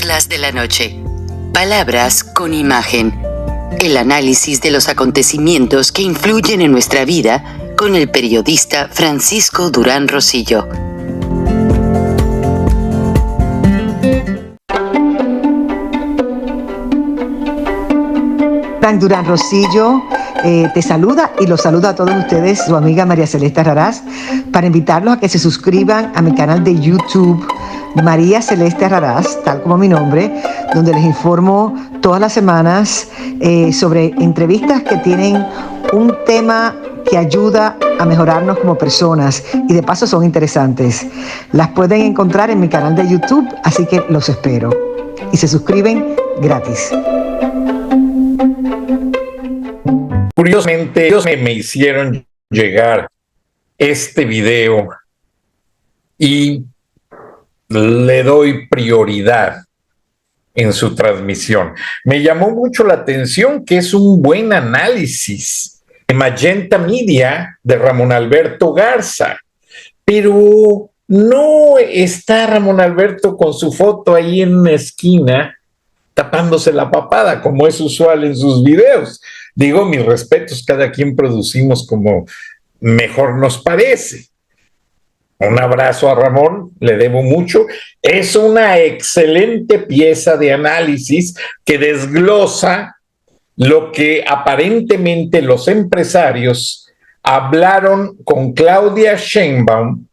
Perlas de la Noche. Palabras con imagen. El análisis de los acontecimientos que influyen en nuestra vida con el periodista Francisco Durán Rosillo. Frank Durán Rosillo te saluda y los saluda a todos ustedes, su amiga María Celeste Raraz, para invitarlos a que se suscriban a mi canal de YouTube, María Celeste Raraz, tal como mi nombre, donde les informo todas las semanas sobre entrevistas que tienen un tema que ayuda a mejorarnos como personas y de paso son interesantes. Las pueden encontrar en mi canal de YouTube, así que los espero. Y se suscriben gratis. Curiosamente, ellos me hicieron llegar este video y le doy prioridad en su transmisión. Me llamó mucho la atención que es un buen análisis de Magenta Media de Ramón Alberto Garza, pero no está Ramón Alberto con su foto ahí en una esquina tapándose la papada, como es usual en sus videos. Digo, mis respetos, cada quien producimos como mejor nos parece. Un abrazo a Ramón, le debo mucho. Es una excelente pieza de análisis que desglosa lo que aparentemente los empresarios hablaron con Claudia Sheinbaum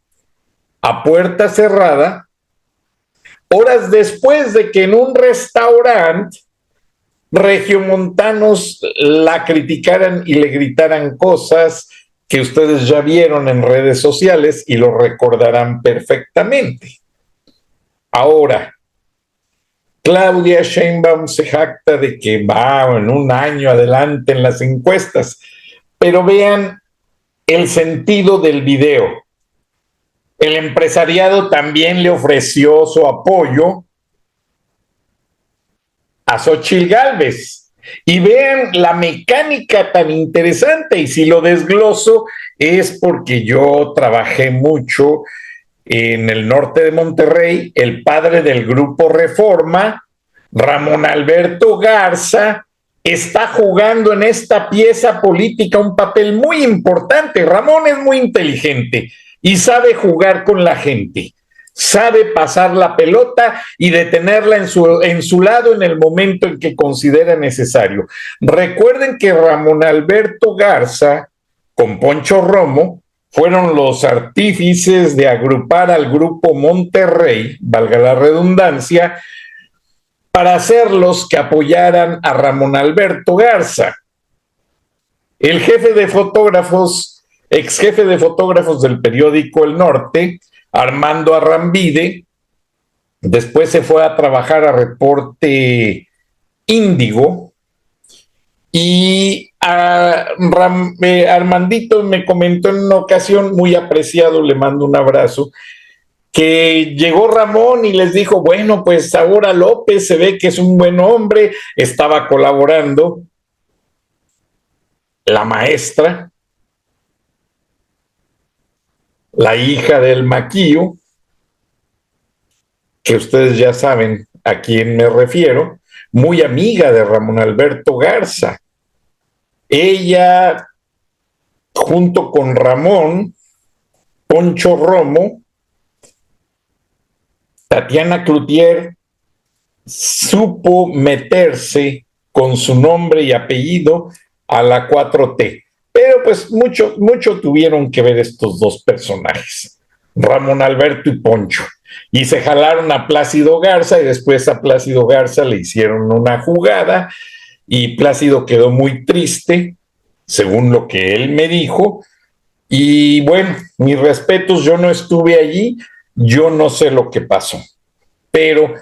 a puerta cerrada, horas después de que en un restaurante regiomontanos la criticaran y le gritaran cosas que ustedes ya vieron en redes sociales y lo recordarán perfectamente. Ahora, Claudia Sheinbaum se jacta de que va en un año adelante en las encuestas, pero vean el sentido del video. El empresariado también le ofreció su apoyo a Xóchitl Gálvez. Y vean la mecánica tan interesante, y si lo desgloso es porque yo trabajé mucho en el norte de Monterrey. El padre del Grupo Reforma, Ramón Alberto Garza, está jugando en esta pieza política un papel muy importante. Ramón es muy inteligente y sabe jugar con la gente, sabe pasar la pelota y detenerla en su lado en el momento en que considera necesario. Recuerden que Ramón Alberto Garza, con Poncho Romo, fueron los artífices de agrupar al Grupo Monterrey, valga la redundancia, para hacerlos que apoyaran a Ramón Alberto Garza. El jefe de fotógrafos, ex jefe de fotógrafos del periódico El Norte, Armando Arrambide, después se fue a trabajar a Reporte Índigo, y Armandito me comentó en una ocasión, muy apreciado, le mando un abrazo, que llegó Ramón y les dijo, bueno, pues ahora López se ve que es un buen hombre, estaba colaborando la maestra, la hija del Maquillo, que ustedes ya saben a quién me refiero, muy amiga de Ramón Alberto Garza. Ella, junto con Ramón, Poncho Romo, Tatiana Cloutier, supo meterse con su nombre y apellido a la 4T. Pero pues mucho tuvieron que ver estos dos personajes, Ramón Alberto y Poncho. Y se jalaron a Plácido Garza y después a Plácido Garza le hicieron una jugada y Plácido quedó muy triste, según lo que él me dijo. Y bueno, mis respetos, yo no estuve allí, yo no sé lo que pasó, pero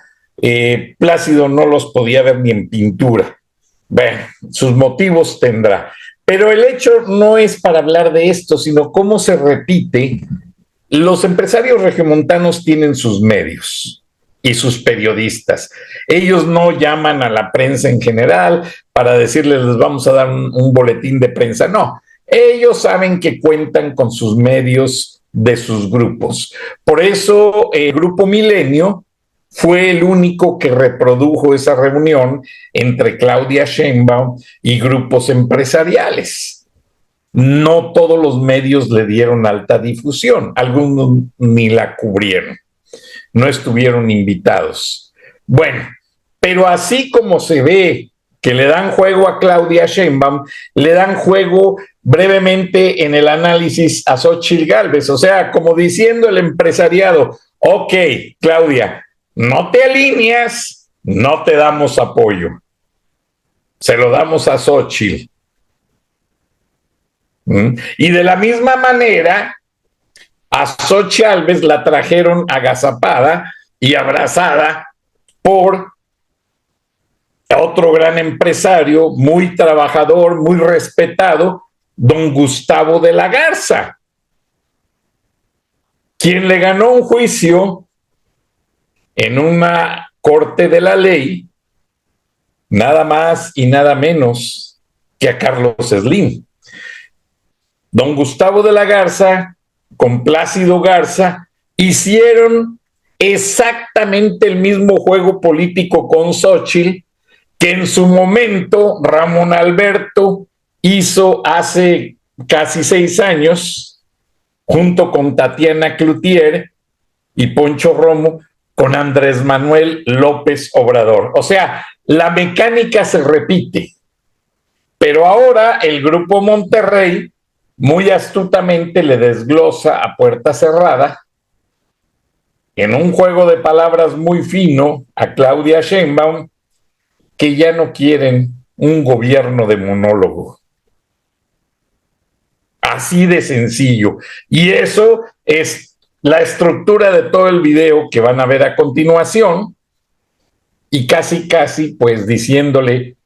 Plácido no los podía ver ni en pintura. Bueno, sus motivos tendrá. Pero el hecho no es para hablar de esto, sino cómo se repite. Los empresarios regiomontanos tienen sus medios y sus periodistas. Ellos no llaman a la prensa en general para decirles, les vamos a dar un boletín de prensa. No, ellos saben que cuentan con sus medios de sus grupos. Por eso el Grupo Milenio fue el único que reprodujo esa reunión entre Claudia Sheinbaum y grupos empresariales. No todos los medios le dieron alta difusión, algunos ni la cubrieron, no estuvieron invitados. Bueno, pero así como se ve que le dan juego a Claudia Sheinbaum, le dan juego brevemente en el análisis a Xóchitl Gálvez, o sea, como diciendo el empresariado, ok, Claudia, no te alineas, no te damos apoyo, se lo damos a Xóchitl. Y de la misma manera, a Xóchitl Gálvez la trajeron agazapada y abrazada por otro gran empresario, muy trabajador, muy respetado, don Gustavo de la Garza, quien le ganó un juicio en una corte de la ley, nada más y nada menos que a Carlos Slim. Don Gustavo de la Garza con Plácido Garza hicieron exactamente el mismo juego político con Xóchitl que en su momento Ramón Alberto hizo hace casi 6 años, junto con Tatiana Cloutier y Poncho Romo, con Andrés Manuel López Obrador. O sea, la mecánica se repite. Pero ahora el Grupo Monterrey muy astutamente le desglosa a puerta cerrada, en un juego de palabras muy fino, a Claudia Sheinbaum, que ya no quieren un gobierno de monólogo. Así de sencillo. Y eso es la estructura de todo el video que van a ver a continuación, y casi, pues diciéndole,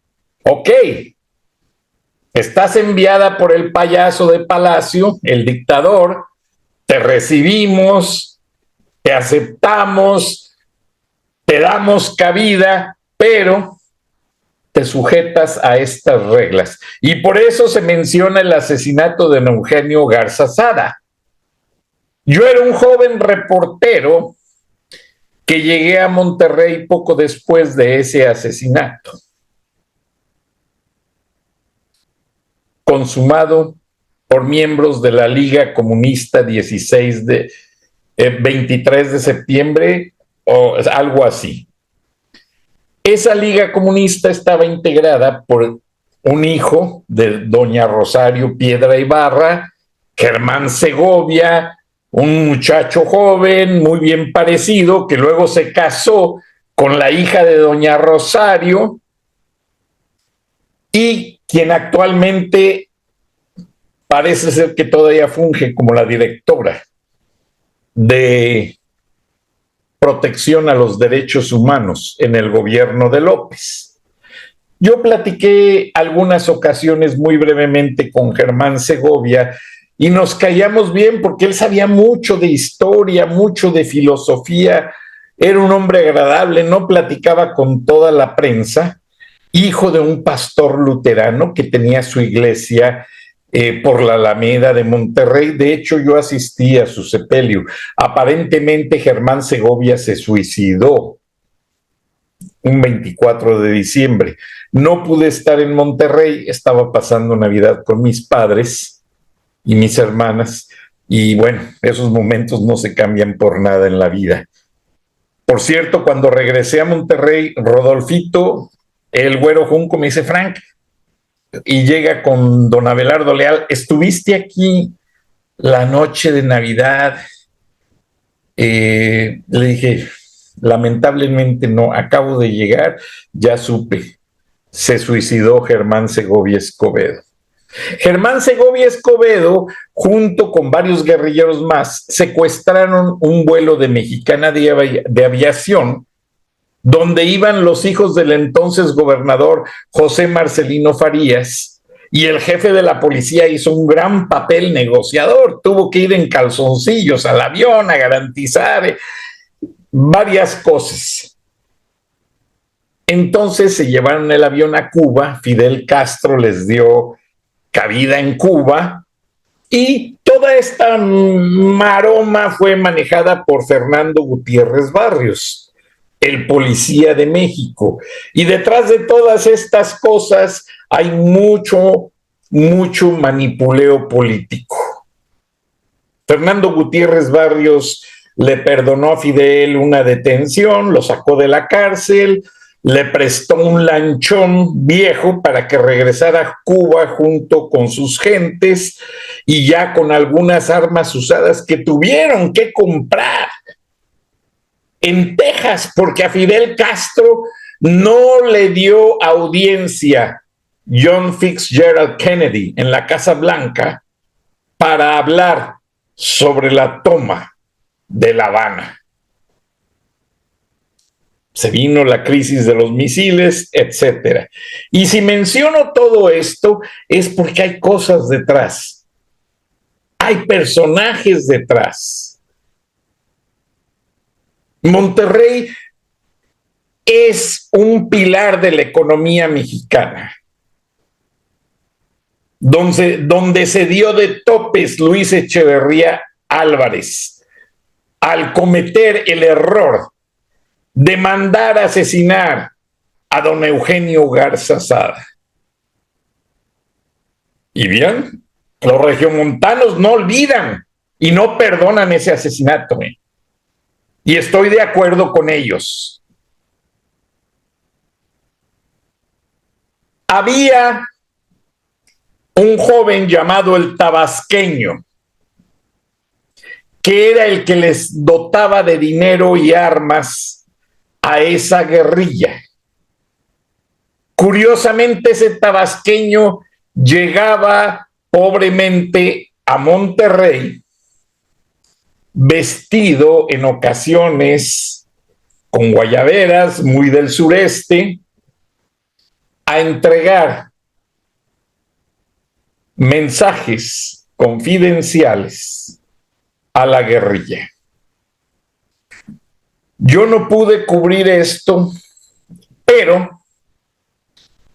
ok, estás enviada por el payaso de Palacio, el dictador, te recibimos, te aceptamos, te damos cabida, pero te sujetas a estas reglas. Y por eso se menciona el asesinato de don Eugenio Garza Sada. Yo era un joven reportero que llegué a Monterrey poco después de ese asesinato, consumado por miembros de la Liga Comunista 23 de septiembre o algo así. Esa Liga Comunista estaba integrada por un hijo de doña Rosario Piedra Ibarra, Germán Segovia, un muchacho joven, muy bien parecido, que luego se casó con la hija de doña Rosario y quien actualmente parece ser que todavía funge como la directora de protección a los derechos humanos en el gobierno de López. Yo platiqué algunas ocasiones muy brevemente con Germán Segovia y nos callamos bien porque él sabía mucho de historia, mucho de filosofía, era un hombre agradable, no platicaba con toda la prensa, hijo de un pastor luterano que tenía su iglesia por la Alameda de Monterrey. De hecho, yo asistí a su sepelio. Aparentemente, Germán Segovia se suicidó un 24 de diciembre. No pude estar en Monterrey, estaba pasando Navidad con mis padres y mis hermanas, y bueno, esos momentos no se cambian por nada en la vida. Por cierto, cuando regresé a Monterrey, Rodolfito, el güero Junco, me dice, Frank, y llega con don Abelardo Leal, ¿estuviste aquí la noche de Navidad? Le dije, lamentablemente no, acabo de llegar, ya supe, se suicidó Germán Segovia Escobedo. Germán Segovia Escobedo, junto con varios guerrilleros más, secuestraron un vuelo de Mexicana de Aviación, donde iban los hijos del entonces gobernador José Marcelino Farías, y el jefe de la policía hizo un gran papel negociador, tuvo que ir en calzoncillos al avión a garantizar varias cosas. Entonces se llevaron el avión a Cuba, Fidel Castro les dio cabida en Cuba, y toda esta maroma fue manejada por Fernando Gutiérrez Barrios, el policía de México. Y detrás de todas estas cosas hay mucho manipuleo político. Fernando Gutiérrez Barrios le perdonó a Fidel una detención, lo sacó de la cárcel, le prestó un lanchón viejo para que regresara a Cuba junto con sus gentes y ya con algunas armas usadas que tuvieron que comprar en Texas, porque a Fidel Castro no le dio audiencia John Fitzgerald Kennedy en la Casa Blanca para hablar sobre la toma de La Habana. Se vino la crisis de los misiles, etcétera. Y si menciono todo esto es porque hay cosas detrás. Hay personajes detrás. Monterrey es un pilar de la economía mexicana, donde se dio de topes Luis Echeverría Álvarez al cometer el error de mandar a asesinar a don Eugenio Garza Sada. Y bien, los regiomontanos no olvidan y no perdonan ese asesinato. Y estoy de acuerdo con ellos. Había un joven llamado el Tabasqueño, que era el que les dotaba de dinero y armas a esa guerrilla. Curiosamente, ese tabasqueño llegaba pobremente a Monterrey, vestido en ocasiones con guayaberas, muy del sureste, a entregar mensajes confidenciales a la guerrilla. Yo no pude cubrir esto, pero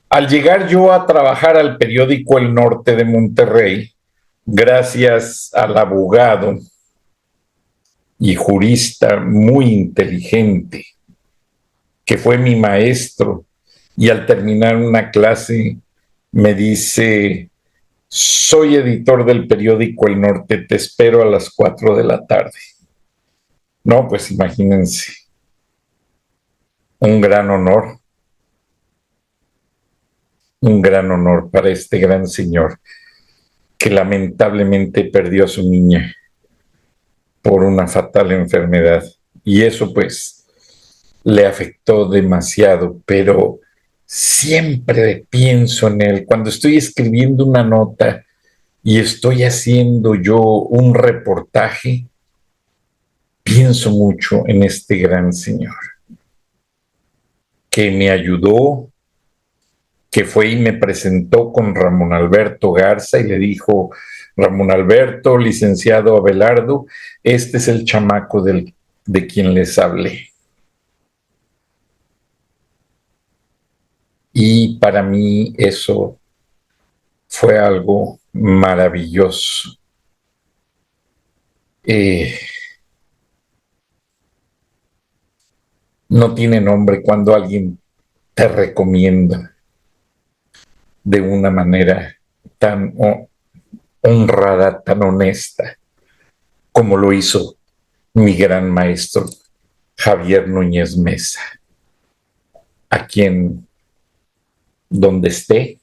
al llegar yo a trabajar al periódico El Norte de Monterrey, gracias al abogado y jurista muy inteligente, que fue mi maestro, y al terminar una clase me dice: soy editor del periódico El Norte, te espero a las 4 de la tarde. No, pues imagínense, un gran honor para este gran señor que lamentablemente perdió a su niña por una fatal enfermedad. Y eso pues le afectó demasiado, pero siempre pienso en él. Cuando estoy escribiendo una nota y estoy haciendo yo un reportaje, pienso mucho en este gran señor que me ayudó, que fue y me presentó con Ramón Alberto Garza y le dijo: Ramón Alberto, licenciado Abelardo, este es el chamaco de quien les hablé. Y para mí eso fue algo maravilloso. No tiene nombre cuando alguien te recomienda de una manera tan honrada, tan honesta, como lo hizo mi gran maestro Javier Núñez Mesa, a quien, donde esté,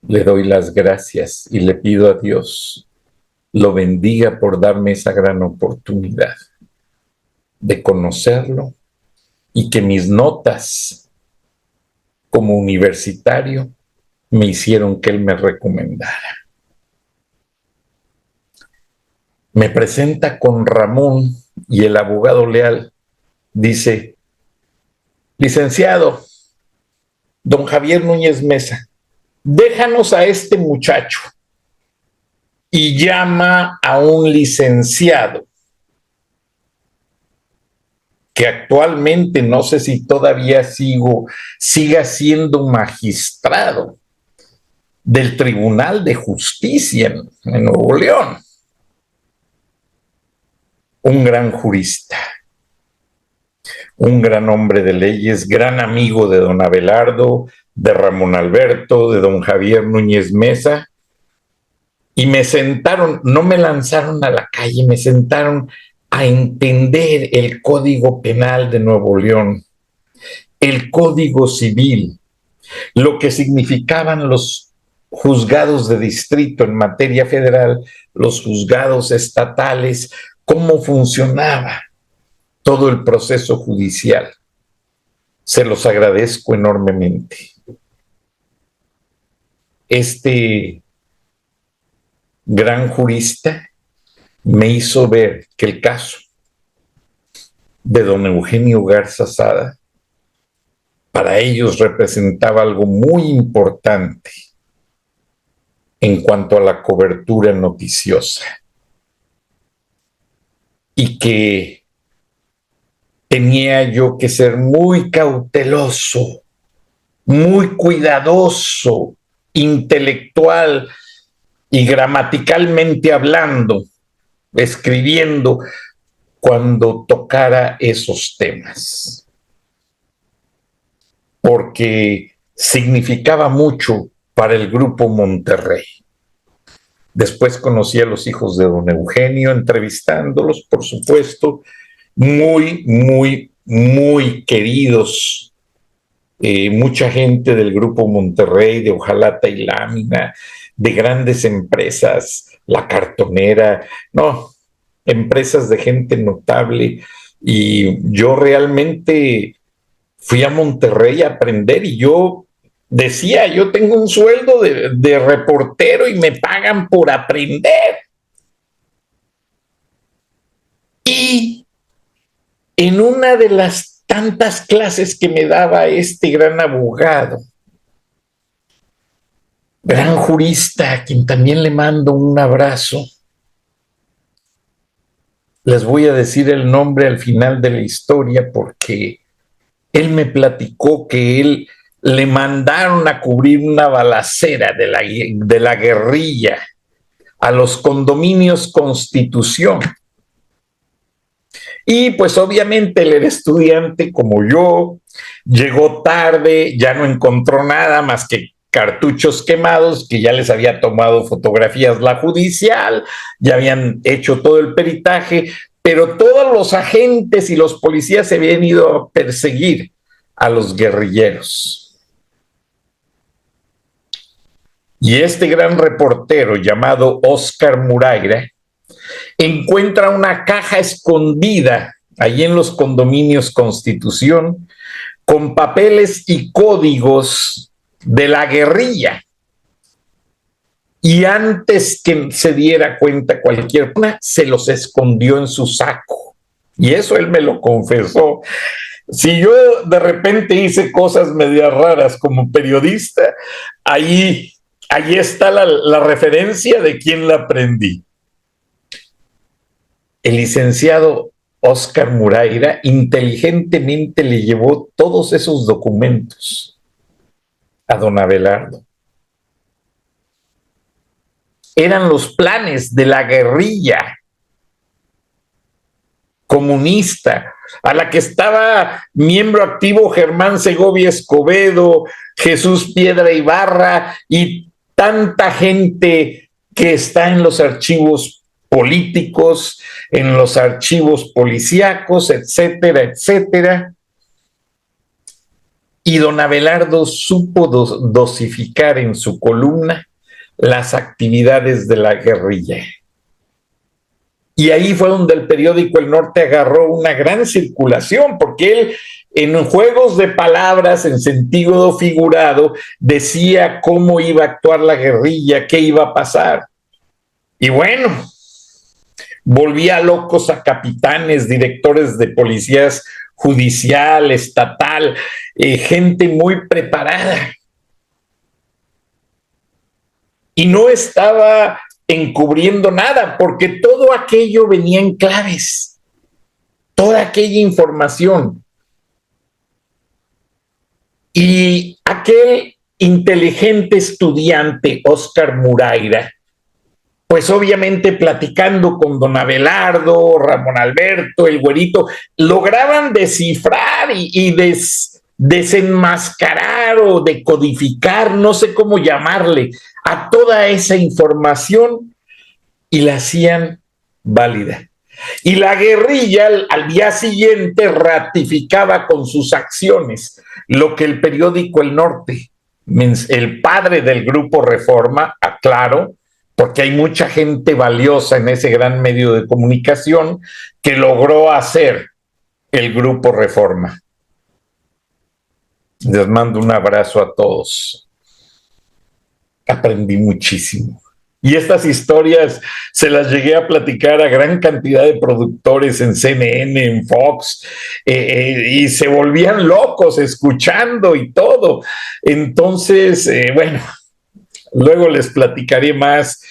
le doy las gracias y le pido a Dios lo bendiga por darme esa gran oportunidad de conocerlo y que mis notas como universitario me hicieron que él me recomendara. Me presenta con Ramón y el abogado leal dice: licenciado, don Javier Núñez Mesa, déjanos a este muchacho. Y llama a un licenciado que actualmente no sé si todavía siga siendo magistrado del Tribunal de Justicia en Nuevo León. un gran hombre de leyes, gran amigo de don Abelardo, de Ramón Alberto, de don Javier Núñez Mesa, y me sentaron, no me lanzaron a la calle, me sentaron a entender el Código Penal de Nuevo León, el Código Civil, lo que significaban los juzgados de distrito en materia federal, los juzgados estatales, cómo funcionaba todo el proceso judicial. Se los agradezco enormemente. Este gran jurista me hizo ver que el caso de don Eugenio Garza Sada para ellos representaba algo muy importante en cuanto a la cobertura noticiosa y que tenía yo que ser muy cauteloso, muy cuidadoso, intelectual y gramaticalmente hablando, escribiendo, cuando tocara esos temas. Porque significaba mucho para el Grupo Monterrey. Después conocí a los hijos de don Eugenio, entrevistándolos, por supuesto, muy, muy, muy queridos. Mucha gente del Grupo Monterrey, de Hojalata y Lámina, de grandes empresas, La Cartonera, no, empresas de gente notable. Y yo realmente fui a Monterrey a aprender y yo decía, yo tengo un sueldo de reportero y me pagan por aprender. Y en una de las tantas clases que me daba este gran abogado, gran jurista, a quien también le mando un abrazo, les voy a decir el nombre al final de la historia porque él me platicó que él le mandaron a cubrir una balacera de la guerrilla a los condominios Constitución. Y pues obviamente él era estudiante como yo, llegó tarde, ya no encontró nada más que cartuchos quemados, que ya les había tomado fotografías la judicial, ya habían hecho todo el peritaje, pero todos los agentes y los policías se habían ido a perseguir a los guerrilleros. Y este gran reportero llamado Óscar Muraira encuentra una caja escondida allí en los condominios Constitución con papeles y códigos de la guerrilla. Y antes que se diera cuenta cualquier persona, se los escondió en su saco. Y eso él me lo confesó. Si yo de repente hice cosas medias raras como periodista, ahí está la referencia de quién la aprendí. El licenciado Óscar Muraira inteligentemente le llevó todos esos documentos a don Abelardo. Eran los planes de la guerrilla comunista, a la que estaba miembro activo Germán Segovia Escobedo, Jesús Piedra Ibarra y tanta gente que está en los archivos políticos, en los archivos policíacos, etcétera, etcétera. Y don Abelardo supo dosificar en su columna las actividades de la guerrilla. Y ahí fue donde el periódico El Norte agarró una gran circulación, porque él, en juegos de palabras, en sentido figurado, decía cómo iba a actuar la guerrilla, qué iba a pasar. Y bueno, volvía locos a capitanes, directores de policías judicial, estatal, gente muy preparada. Y no estaba encubriendo nada, porque todo aquello venía en claves, toda aquella información. Y aquel inteligente estudiante, Óscar Muraira, pues obviamente platicando con don Abelardo, Ramón Alberto, el güerito, lograban descifrar y desenmascarar o decodificar, no sé cómo llamarle, a toda esa información y la hacían válida. Y la guerrilla al día siguiente ratificaba con sus acciones lo que el periódico El Norte, el padre del grupo Reforma, aclaro, porque hay mucha gente valiosa en ese gran medio de comunicación que logró hacer el grupo Reforma. Les mando un abrazo a todos. Aprendí muchísimo. Y estas historias se las llegué a platicar a gran cantidad de productores en CNN, en Fox, y se volvían locos escuchando y todo. Entonces, bueno, luego les platicaré más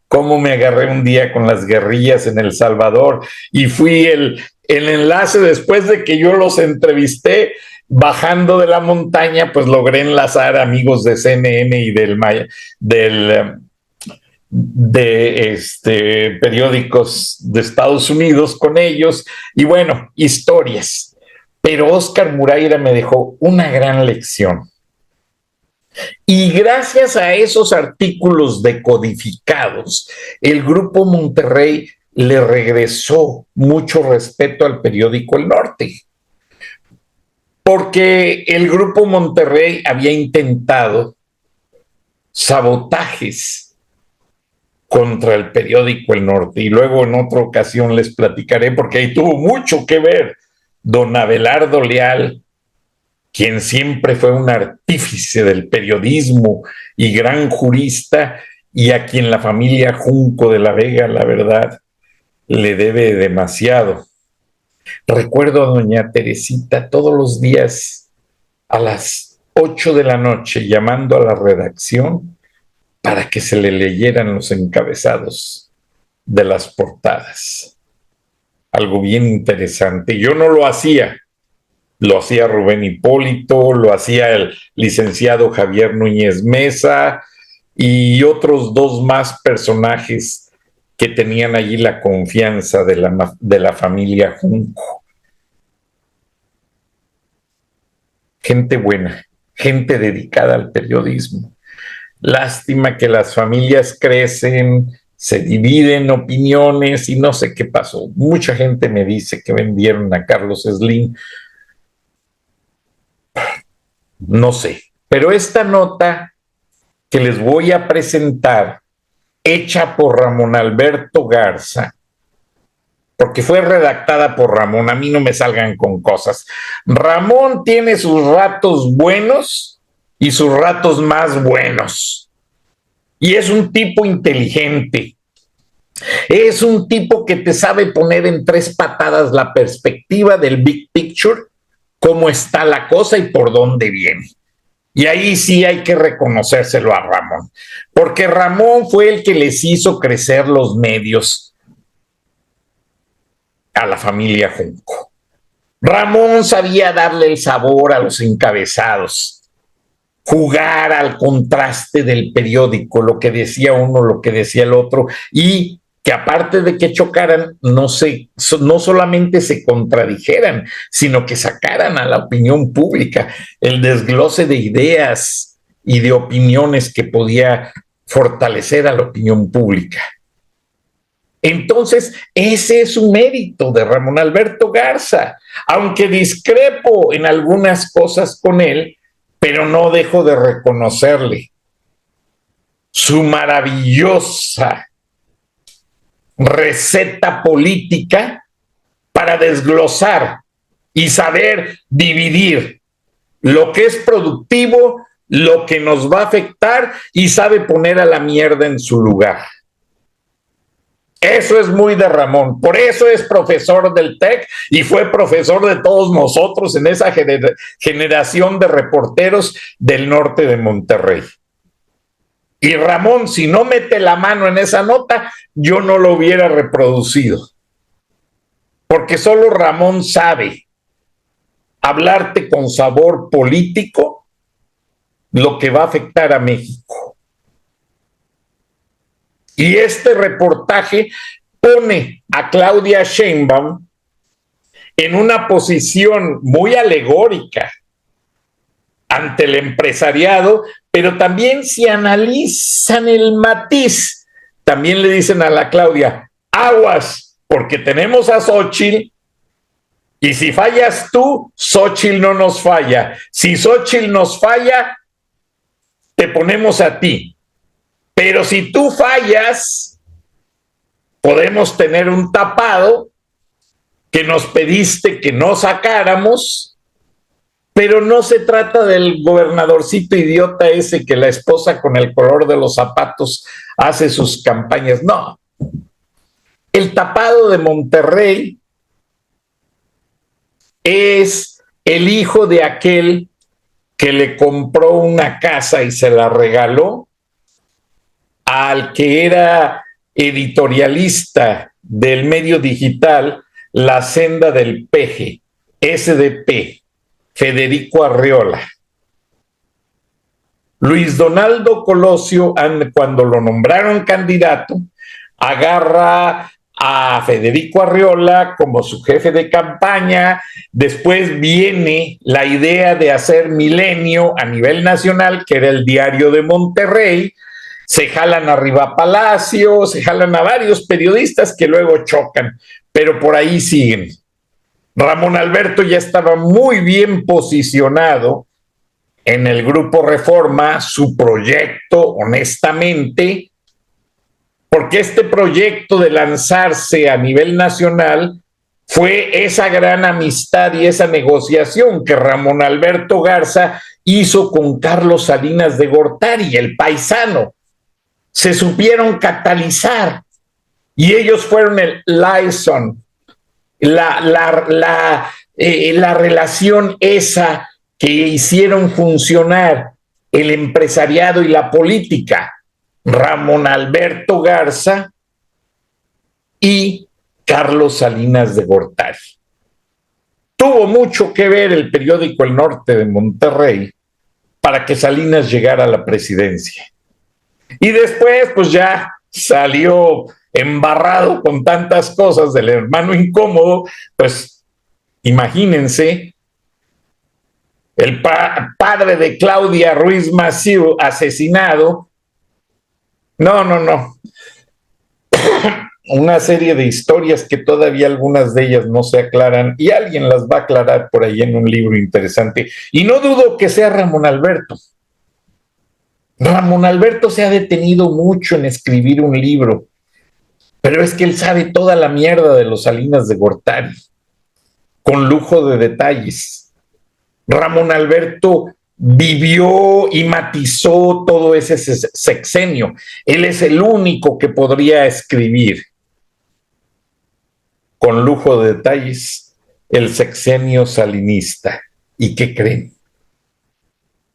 cómo me agarré un día con las guerrillas en El Salvador y fui el enlace después de que yo los entrevisté. Bajando de la montaña, pues logré enlazar amigos de CNN y de periódicos de Estados Unidos con ellos, y bueno, historias. Pero Óscar Muraira me dejó una gran lección. Y gracias a esos artículos decodificados, el Grupo Monterrey le regresó mucho respeto al periódico El Norte. Porque el Grupo Monterrey había intentado sabotajes contra el periódico El Norte. Y luego en otra ocasión les platicaré, porque ahí tuvo mucho que ver don Abelardo Leal, quien siempre fue un artífice del periodismo y gran jurista, y a quien la familia Junco de la Vega, la verdad, le debe demasiado. Recuerdo a doña Teresita todos los días a las 8 de la noche llamando a la redacción para que se le leyeran los encabezados de las portadas. Algo bien interesante. Yo no lo hacía Rubén Hipólito, lo hacía el licenciado Javier Núñez Mesa y otros dos más personajes que tenían allí la confianza de la familia Junco. Gente buena, gente dedicada al periodismo. Lástima que las familias crecen, se dividen opiniones y no sé qué pasó. Mucha gente me dice que vendieron a Carlos Slim. No sé, pero esta nota que les voy a presentar, hecha por Ramón Alberto Garza, porque fue redactada por Ramón, a mí no me salgan con cosas. Ramón tiene sus ratos buenos y sus ratos más buenos. Y es un tipo inteligente. Es un tipo que te sabe poner en 3 patadas la perspectiva del big picture, cómo está la cosa y por dónde viene. Y ahí sí hay que reconocérselo a Ramón, porque Ramón fue el que les hizo crecer los medios a la familia Junco. Ramón sabía darle el sabor a los encabezados, jugar al contraste del periódico, lo que decía uno, lo que decía el otro, y que aparte de que chocaran, no solamente se contradijeran, sino que sacaran a la opinión pública el desglose de ideas y de opiniones que podía fortalecer a la opinión pública. Entonces, ese es un mérito de Ramón Alberto Garza, aunque discrepo en algunas cosas con él, pero no dejo de reconocerle su maravillosa receta política para desglosar y saber dividir lo que es productivo, lo que nos va a afectar, y sabe poner a la mierda en su lugar. Eso es muy de Ramón, por eso es profesor del TEC y fue profesor de todos nosotros en esa generación de reporteros del norte de Monterrey. Y Ramón, si no mete la mano en esa nota, yo no lo hubiera reproducido. Porque solo Ramón sabe hablarte con sabor político lo que va a afectar a México. Y este reportaje pone a Claudia Sheinbaum en una posición muy alegórica ante el empresariado, pero también si analizan el matiz, también le dicen a la Claudia, aguas, porque tenemos a Xóchitl, y si fallas tú, Xóchitl no nos falla. Si Xóchitl nos falla, te ponemos a ti. Pero si tú fallas, podemos tener un tapado que nos pediste que no sacáramos, pero no se trata del gobernadorcito idiota ese que la esposa con el color de los zapatos hace sus campañas. No. El tapado de Monterrey es el hijo de aquel que le compró una casa y se la regaló al que era editorialista del medio digital La Senda del Peje, SDP, Federico Arreola. Luis Donaldo Colosio, cuando lo nombraron candidato, agarra a Federico Arreola como su jefe de campaña. Después viene la idea de hacer Milenio a nivel nacional, que era el Diario de Monterrey. Se jalan arriba a Palacio, se jalan a varios periodistas que luego chocan, pero por ahí siguen. Ramón Alberto ya estaba muy bien posicionado en el Grupo Reforma, su proyecto, honestamente, porque este proyecto de lanzarse a nivel nacional fue esa gran amistad y esa negociación que Ramón Alberto Garza hizo con Carlos Salinas de Gortari, el paisano. Se supieron catalizar y ellos fueron el liaison, la relación esa que hicieron funcionar el empresariado y la política. Ramón Alberto Garza y Carlos Salinas de Gortari. Tuvo mucho que ver el periódico El Norte de Monterrey para que Salinas llegara a la presidencia. Y después, pues ya salió embarrado con tantas cosas del hermano incómodo, pues imagínense, el padre de Claudia Ruiz Massieu asesinado. No. Una serie de historias que todavía algunas de ellas no se aclaran y alguien las va a aclarar por ahí en un libro interesante. Y no dudo que sea Ramón Alberto. Ramón Alberto se ha detenido mucho en escribir un libro, pero es que él sabe toda la mierda de los Salinas de Gortari, con lujo de detalles. Ramón Alberto vivió y matizó todo ese sexenio. Él es el único que podría escribir con lujo de detalles el sexenio salinista. ¿Y qué creen?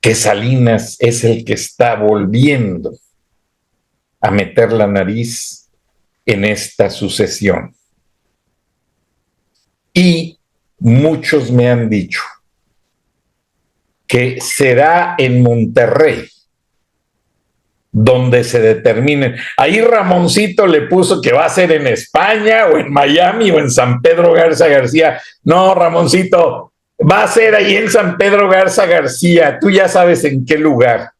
Que Salinas es el que está volviendo a meter la nariz en esta sucesión. Y muchos me han dicho que será en Monterrey donde se determinen. Ahí Ramoncito le puso que va a ser en España o en Miami o en San Pedro Garza García. No, Ramoncito, va a ser ahí en San Pedro Garza García. Tú ya sabes en qué lugar.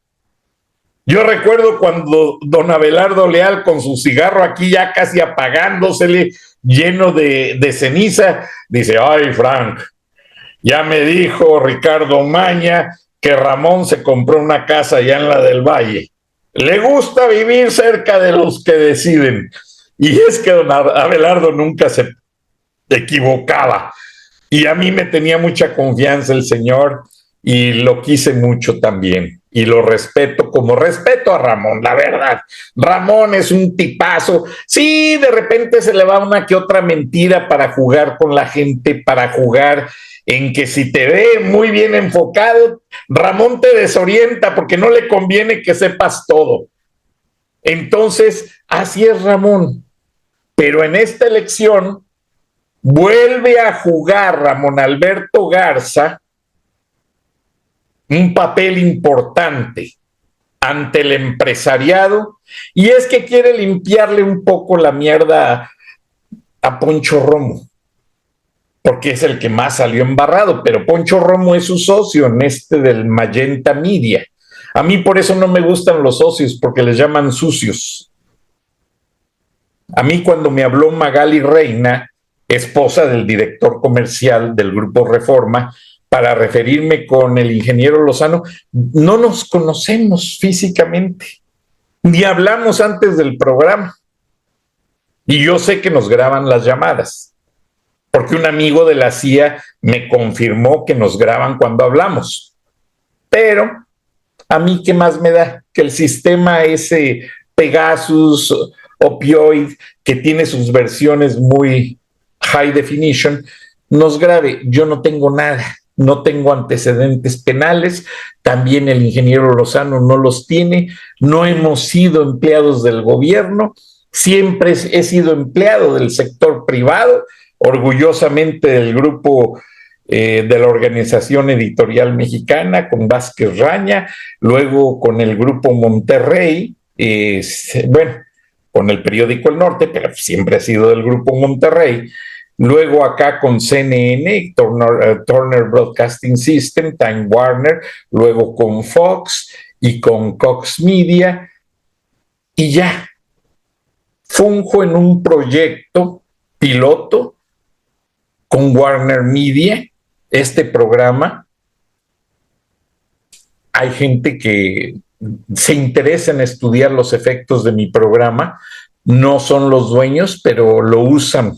Yo recuerdo cuando don Abelardo Leal con su cigarro aquí ya casi apagándosele, lleno de ceniza, dice, ay, Frank, ya me dijo Ricardo Maña que Ramón se compró una casa allá en la del Valle. Le gusta vivir cerca de los que deciden. Y es que don Abelardo nunca se equivocaba. Y a mí me tenía mucha confianza el señor y lo quise mucho también. Y lo respeto como respeto a Ramón, la verdad. Ramón es un tipazo. Sí, de repente se le va una que otra mentira para jugar con la gente, para jugar en que si te ve muy bien enfocado, Ramón te desorienta porque no le conviene que sepas todo. Entonces, así es Ramón. Pero en esta elección vuelve a jugar Ramón Alberto Garza un papel importante ante el empresariado, y es que quiere limpiarle un poco la mierda a Poncho Romo, porque es el que más salió embarrado, pero Poncho Romo es su socio en del Magenta Media. A mí por eso no me gustan los socios, porque les llaman sucios. A mí cuando me habló Magali Reina, esposa del director comercial del Grupo Reforma, para referirme con el ingeniero Lozano, no nos conocemos físicamente, ni hablamos antes del programa. Y yo sé que nos graban las llamadas, porque un amigo de la CIA me confirmó que nos graban cuando hablamos. Pero a mí, ¿qué más me da? Que el sistema ese Pegasus, Opioid, que tiene sus versiones muy high definition, nos grabe. Yo no tengo nada, no tengo antecedentes penales, también el ingeniero Lozano no los tiene, no hemos sido empleados del gobierno, siempre he sido empleado del sector privado, orgullosamente del grupo de la Organización Editorial Mexicana, con Vázquez Raña, luego con el Grupo Monterrey, con el periódico El Norte, pero siempre ha sido del Grupo Monterrey, luego acá con CNN, Turner Broadcasting System, Time Warner, luego con Fox y con Cox Media, y ya. Funjo en un proyecto piloto con Warner Media, este programa. Hay gente que se interesa en estudiar los efectos de mi programa, no son los dueños, pero lo usan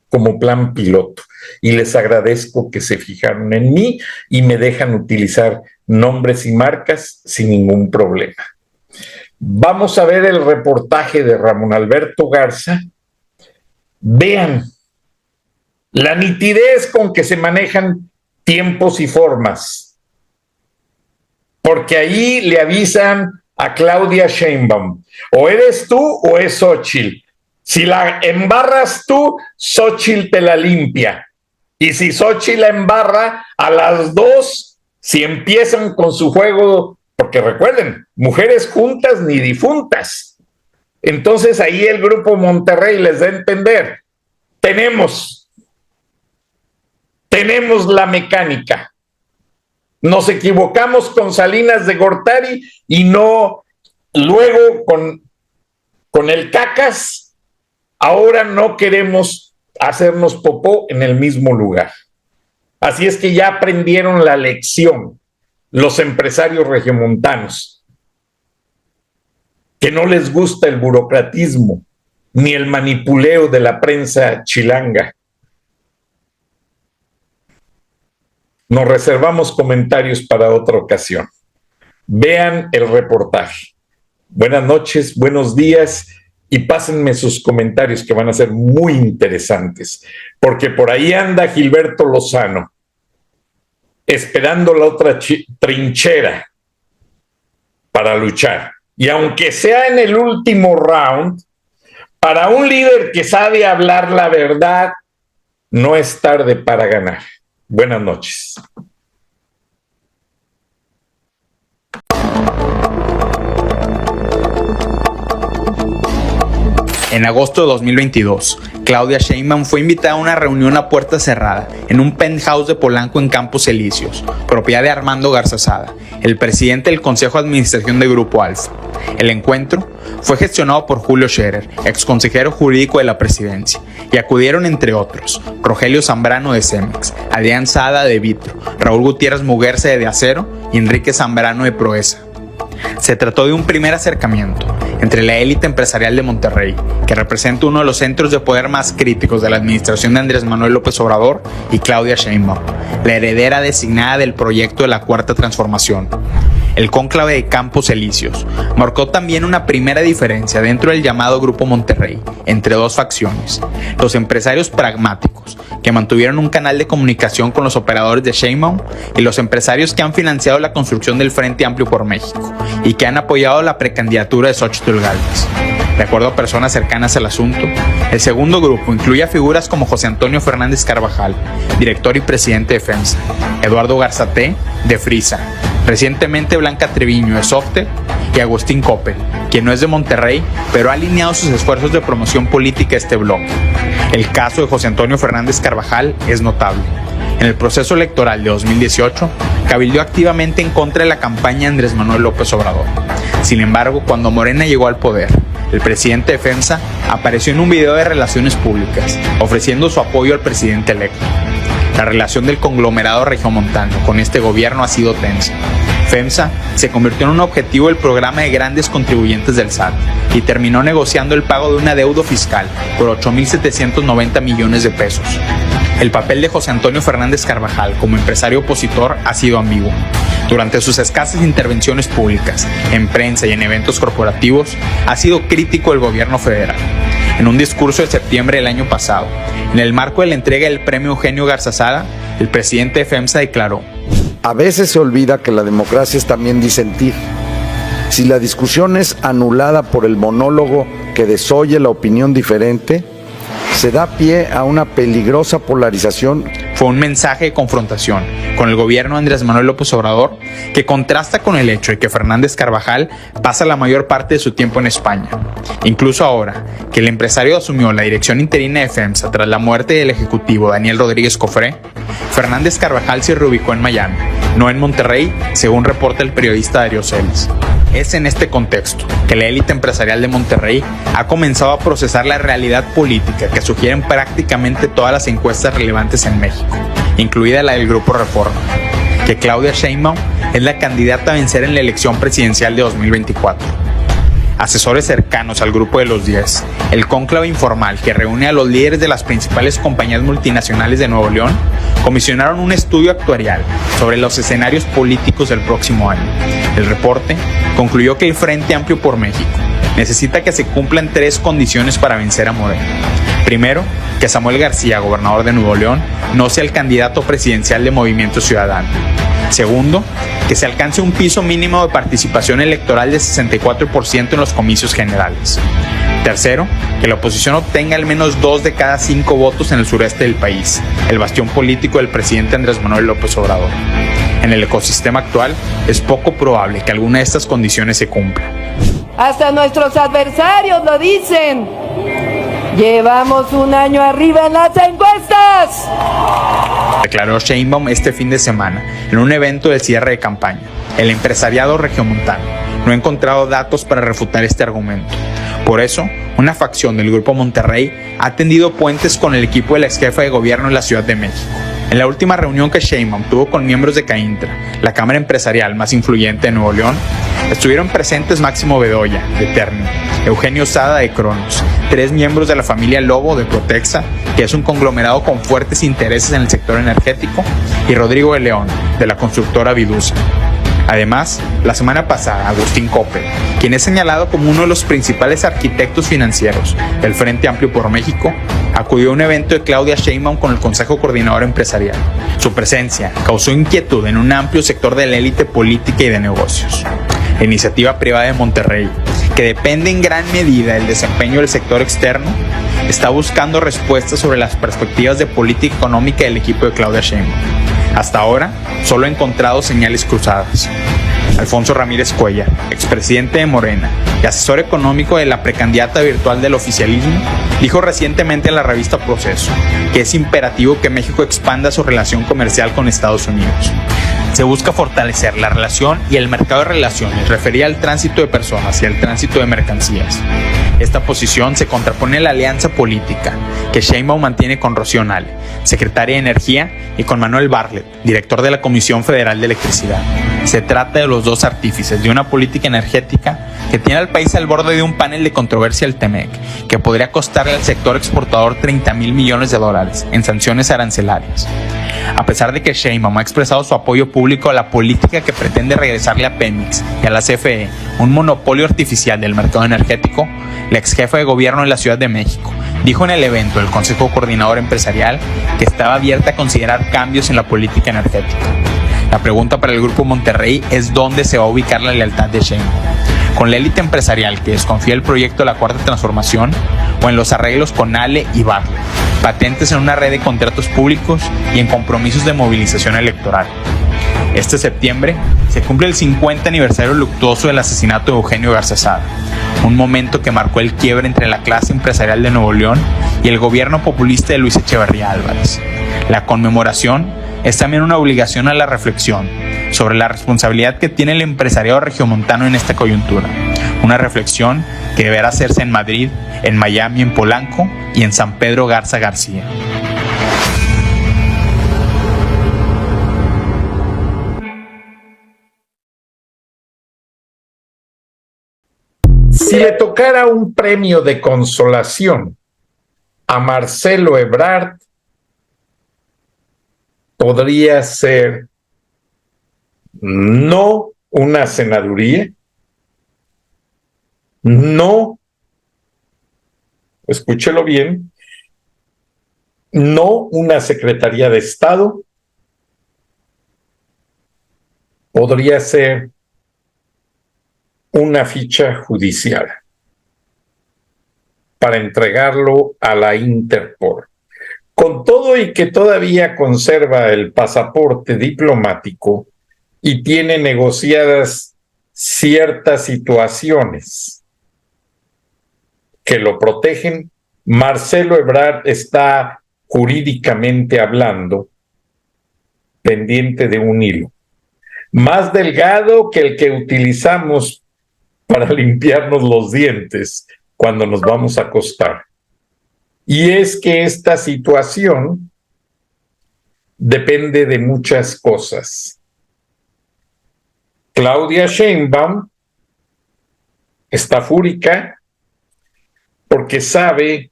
como plan piloto. Y les agradezco que se fijaron en mí y me dejan utilizar nombres y marcas sin ningún problema. Vamos a ver el reportaje de Ramón Alberto Garza. Vean la nitidez con que se manejan tiempos y formas, porque ahí le avisan a Claudia Sheinbaum, o eres tú o es Xóchitl. Si la embarras tú, Xóchitl te la limpia. Y si Xóchitl la embarra, a las dos, si empiezan con su juego, porque recuerden, mujeres juntas ni difuntas. Entonces ahí el Grupo Monterrey les da a entender, tenemos la mecánica. Nos equivocamos con Salinas de Gortari y no luego con el Cacas. Ahora no queremos hacernos popó en el mismo lugar. Así es que ya aprendieron la lección los empresarios regiomontanos, que no les gusta el burocratismo ni el manipuleo de la prensa chilanga. Nos reservamos comentarios para otra ocasión. Vean el reportaje. Buenas noches, buenos días, y pásenme sus comentarios que van a ser muy interesantes, porque por ahí anda Gilberto Lozano, esperando la otra trinchera para luchar. Y aunque sea en el último round, para un líder que sabe hablar la verdad, no es tarde para ganar. Buenas noches. En agosto de 2022, Claudia Sheinbaum fue invitada a una reunión a puerta cerrada en un penthouse de Polanco en Campos Elíseos, propiedad de Armando Garzazada, el presidente del Consejo de Administración de Grupo Alfa. El encuentro fue gestionado por Julio Scherer, exconsejero jurídico de la presidencia, y acudieron entre otros Rogelio Zambrano de Cemex, Adrián Sada de Vitro, Raúl Gutiérrez Muguerza de Acero y Enrique Zambrano de Proesa. Se trató de un primer acercamiento entre la élite empresarial de Monterrey, que representa uno de los centros de poder más críticos de la administración de Andrés Manuel López Obrador, y Claudia Sheinbaum, la heredera designada del proyecto de la Cuarta Transformación. El cónclave de Campos Elíseos marcó también una primera diferencia dentro del llamado Grupo Monterrey entre dos facciones: los empresarios pragmáticos, que mantuvieron un canal de comunicación con los operadores de Sheinbaum, y los empresarios que han financiado la construcción del Frente Amplio por México y que han apoyado la precandidatura de Xóchitl Gálvez. De acuerdo a personas cercanas al asunto, el segundo grupo incluye a figuras como José Antonio Fernández Carvajal, director y presidente de FEMSA, Eduardo Garzate, de Frisa, recientemente Blanca Treviño, de Softec, y Agustín Coppel, quien no es de Monterrey, pero ha alineado sus esfuerzos de promoción política a este bloque. El caso de José Antonio Fernández Carvajal es notable. En el proceso electoral de 2018, cabildeó activamente en contra de la campaña de Andrés Manuel López Obrador. Sin embargo, cuando Morena llegó al poder, el presidente de FEMSA apareció en un video de relaciones públicas, ofreciendo su apoyo al presidente electo. La relación del conglomerado regiomontano con este gobierno ha sido tensa. FEMSA se convirtió en un objetivo del programa de grandes contribuyentes del SAT y terminó negociando el pago de un adeudo fiscal por 8.790 millones de pesos. El papel de José Antonio Fernández Carvajal como empresario opositor ha sido ambiguo. Durante sus escasas intervenciones públicas, en prensa y en eventos corporativos, ha sido crítico del gobierno federal. En un discurso de septiembre del año pasado, en el marco de la entrega del premio Eugenio Garzazada, el presidente de FEMSA declaró: a veces se olvida que la democracia es también disentir. Si la discusión es anulada por el monólogo que desoye la opinión diferente, se da pie a una peligrosa polarización. Fue un mensaje de confrontación con el gobierno de Andrés Manuel López Obrador que contrasta con el hecho de que Fernández Carvajal pasa la mayor parte de su tiempo en España. Incluso ahora que el empresario asumió la dirección interina de FEMSA tras la muerte del ejecutivo Daniel Rodríguez Cofré, Fernández Carvajal se reubicó en Miami, no en Monterrey, según reporta el periodista Darío Celis. Es en este contexto que la élite empresarial de Monterrey ha comenzado a procesar la realidad política que sugieren prácticamente todas las encuestas relevantes en México, incluida la del Grupo Reforma, que Claudia Sheinbaum es la candidata a vencer en la elección presidencial de 2024. Asesores cercanos al Grupo de los 10, el cónclave informal que reúne a los líderes de las principales compañías multinacionales de Nuevo León, comisionaron un estudio actuarial sobre los escenarios políticos del próximo año. El reporte concluyó que el Frente Amplio por México necesita que se cumplan 3 condiciones para vencer a Morena. Primero, que Samuel García, gobernador de Nuevo León, no sea el candidato presidencial de Movimiento Ciudadano. Segundo, que se alcance un piso mínimo de participación electoral de 64% en los comicios generales. Tercero, que la oposición obtenga al menos 2 de cada 5 votos en el sureste del país, el bastión político del presidente Andrés Manuel López Obrador. En el ecosistema actual, es poco probable que alguna de estas condiciones se cumpla. Hasta nuestros adversarios lo dicen. Llevamos un año arriba en las encuestas. Declaró Sheinbaum este fin de semana en un evento del cierre de campaña. El empresariado regiomontano no ha encontrado datos para refutar este argumento. Por eso, una facción del Grupo Monterrey ha tendido puentes con el equipo de la exjefa de gobierno en la Ciudad de México. En la última reunión que Sheinbaum tuvo con miembros de CAINTRA, la cámara empresarial más influyente de Nuevo León, estuvieron presentes Máximo Bedoya, de Ternium, Eugenio Sada, de Cronos, 3 miembros de la familia Lobo, de Protexa, que es un conglomerado con fuertes intereses en el sector energético, y Rodrigo de León, de la constructora Vidusa. Además, la semana pasada, Agustín Coppel, quien es señalado como uno de los principales arquitectos financieros del Frente Amplio por México, acudió a un evento de Claudia Sheinbaum con el Consejo Coordinador Empresarial. Su presencia causó inquietud en un amplio sector de la élite política y de negocios. La iniciativa privada de Monterrey, que depende en gran medida del desempeño del sector externo, está buscando respuestas sobre las perspectivas de política económica del equipo de Claudia Sheinbaum. Hasta ahora, solo ha encontrado señales cruzadas. Alfonso Ramírez Cuellar, expresidente de Morena y asesor económico de la precandidata virtual del oficialismo, dijo recientemente en la revista Proceso que es imperativo que México expanda su relación comercial con Estados Unidos. Se busca fortalecer la relación y el mercado de relaciones referida al tránsito de personas y al tránsito de mercancías. Esta posición se contrapone a la alianza política que Sheinbaum mantiene con Rocío Nale, secretaria de Energía, y con Manuel Bartlett, director de la Comisión Federal de Electricidad. Se trata de los 2 artífices de una política energética que tiene al país al borde de un panel de controversia al TEMEC, que podría costarle al sector exportador $30,000 millones en sanciones arancelarias. A pesar de que Sheinbaum ha expresado su apoyo público a la política que pretende regresarle a Pemex y a la CFE un monopolio artificial del mercado energético, la exjefa de gobierno de la Ciudad de México dijo en el evento del Consejo Coordinador Empresarial que estaba abierta a considerar cambios en la política energética. La pregunta para el Grupo Monterrey es dónde se va a ubicar la lealtad de Sheinbaum. ¿Con la élite empresarial que desconfía del proyecto de la Cuarta Transformación o en los arreglos con Ale y Bartlett, patentes en una red de contratos públicos y en compromisos de movilización electoral? Este septiembre se cumple el 50 aniversario luctuoso del asesinato de Eugenio Garzazada, un momento que marcó el quiebre entre la clase empresarial de Nuevo León y el gobierno populista de Luis Echeverría Álvarez. La conmemoración es también una obligación a la reflexión sobre la responsabilidad que tiene el empresariado regiomontano en esta coyuntura. Una reflexión que deberá hacerse en Madrid, en Miami, en Polanco y en San Pedro Garza García. Si le tocara un premio de consolación a Marcelo Ebrard, podría ser no una senaduría, no, escúchelo bien, no una secretaría de Estado, podría ser una ficha judicial para entregarlo a la Interpol. Con todo y que todavía conserva el pasaporte diplomático y tiene negociadas ciertas situaciones que lo protegen, Marcelo Ebrard está jurídicamente hablando pendiente de un hilo, más delgado que el que utilizamos para limpiarnos los dientes cuando nos vamos a acostar. Y es que esta situación depende de muchas cosas. Claudia Sheinbaum está fúrica porque sabe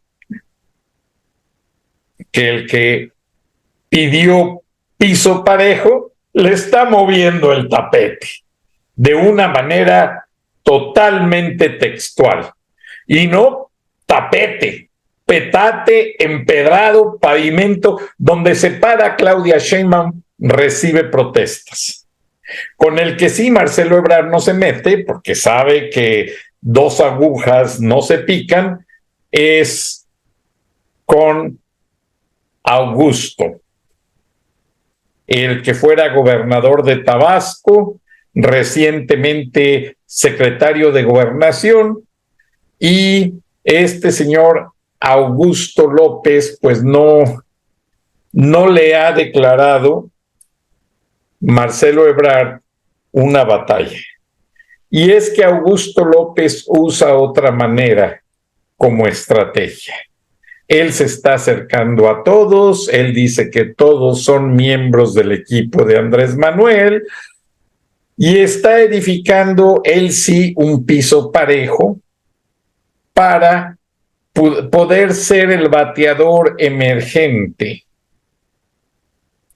que el que pidió piso parejo le está moviendo el tapete de una manera totalmente textual. Y no tapete, petate, empedrado, pavimento, donde se para Claudia Sheinbaum recibe protestas. Con el que sí Marcelo Ebrard no se mete, porque sabe que dos agujas no se pican, es con Augusto, el que fuera gobernador de Tabasco, recientemente secretario de Gobernación, y este señor Augusto López, pues no le ha declarado Marcelo Ebrard una batalla. Y es que Augusto López usa otra manera como estrategia. Él se está acercando a todos, él dice que todos son miembros del equipo de Andrés Manuel y está edificando él sí un piso parejo para poder ser el bateador emergente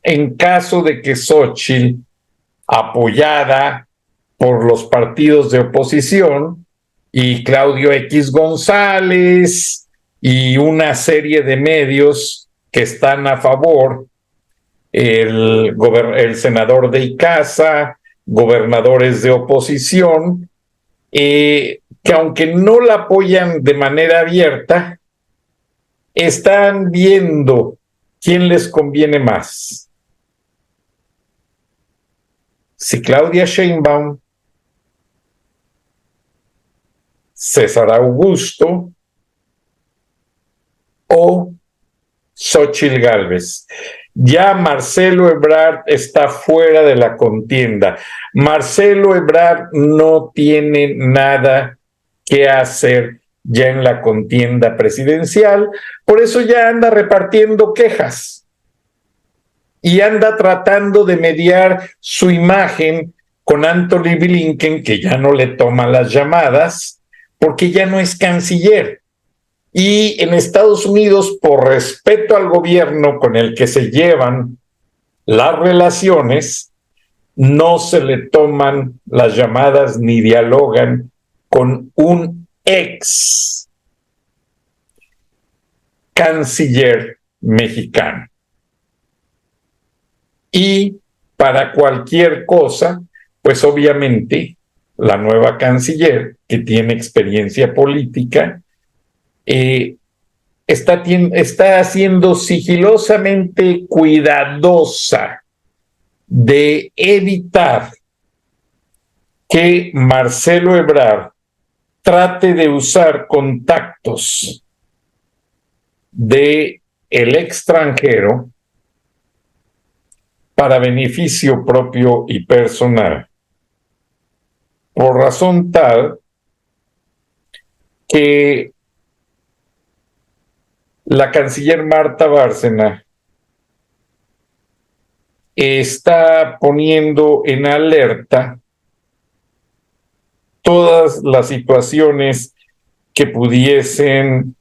en caso de que Xóchitl, apoyada por los partidos de oposición y Claudio X González y una serie de medios que están a favor, el senador de Icaza, gobernadores de oposición, que aunque no la apoyan de manera abierta, están viendo quién les conviene más. Si Claudia Sheinbaum, César Augusto o Xóchitl Gálvez. Ya Marcelo Ebrard está fuera de la contienda. Marcelo Ebrard no tiene nada que hacer ya en la contienda presidencial, por eso ya anda repartiendo quejas y anda tratando de mediar su imagen con Antony Blinken, que ya no le toma las llamadas, porque ya no es canciller. Y en Estados Unidos, por respeto al gobierno con el que se llevan las relaciones, no se le toman las llamadas ni dialogan con un ex canciller mexicano. Y para cualquier cosa, pues obviamente la nueva canciller, que tiene experiencia política, está siendo sigilosamente cuidadosa de evitar que Marcelo Ebrard trate de usar contactos del extranjero para beneficio propio y personal, por razón tal que la canciller Marta Bárcena está poniendo en alerta todas las situaciones que pudiesen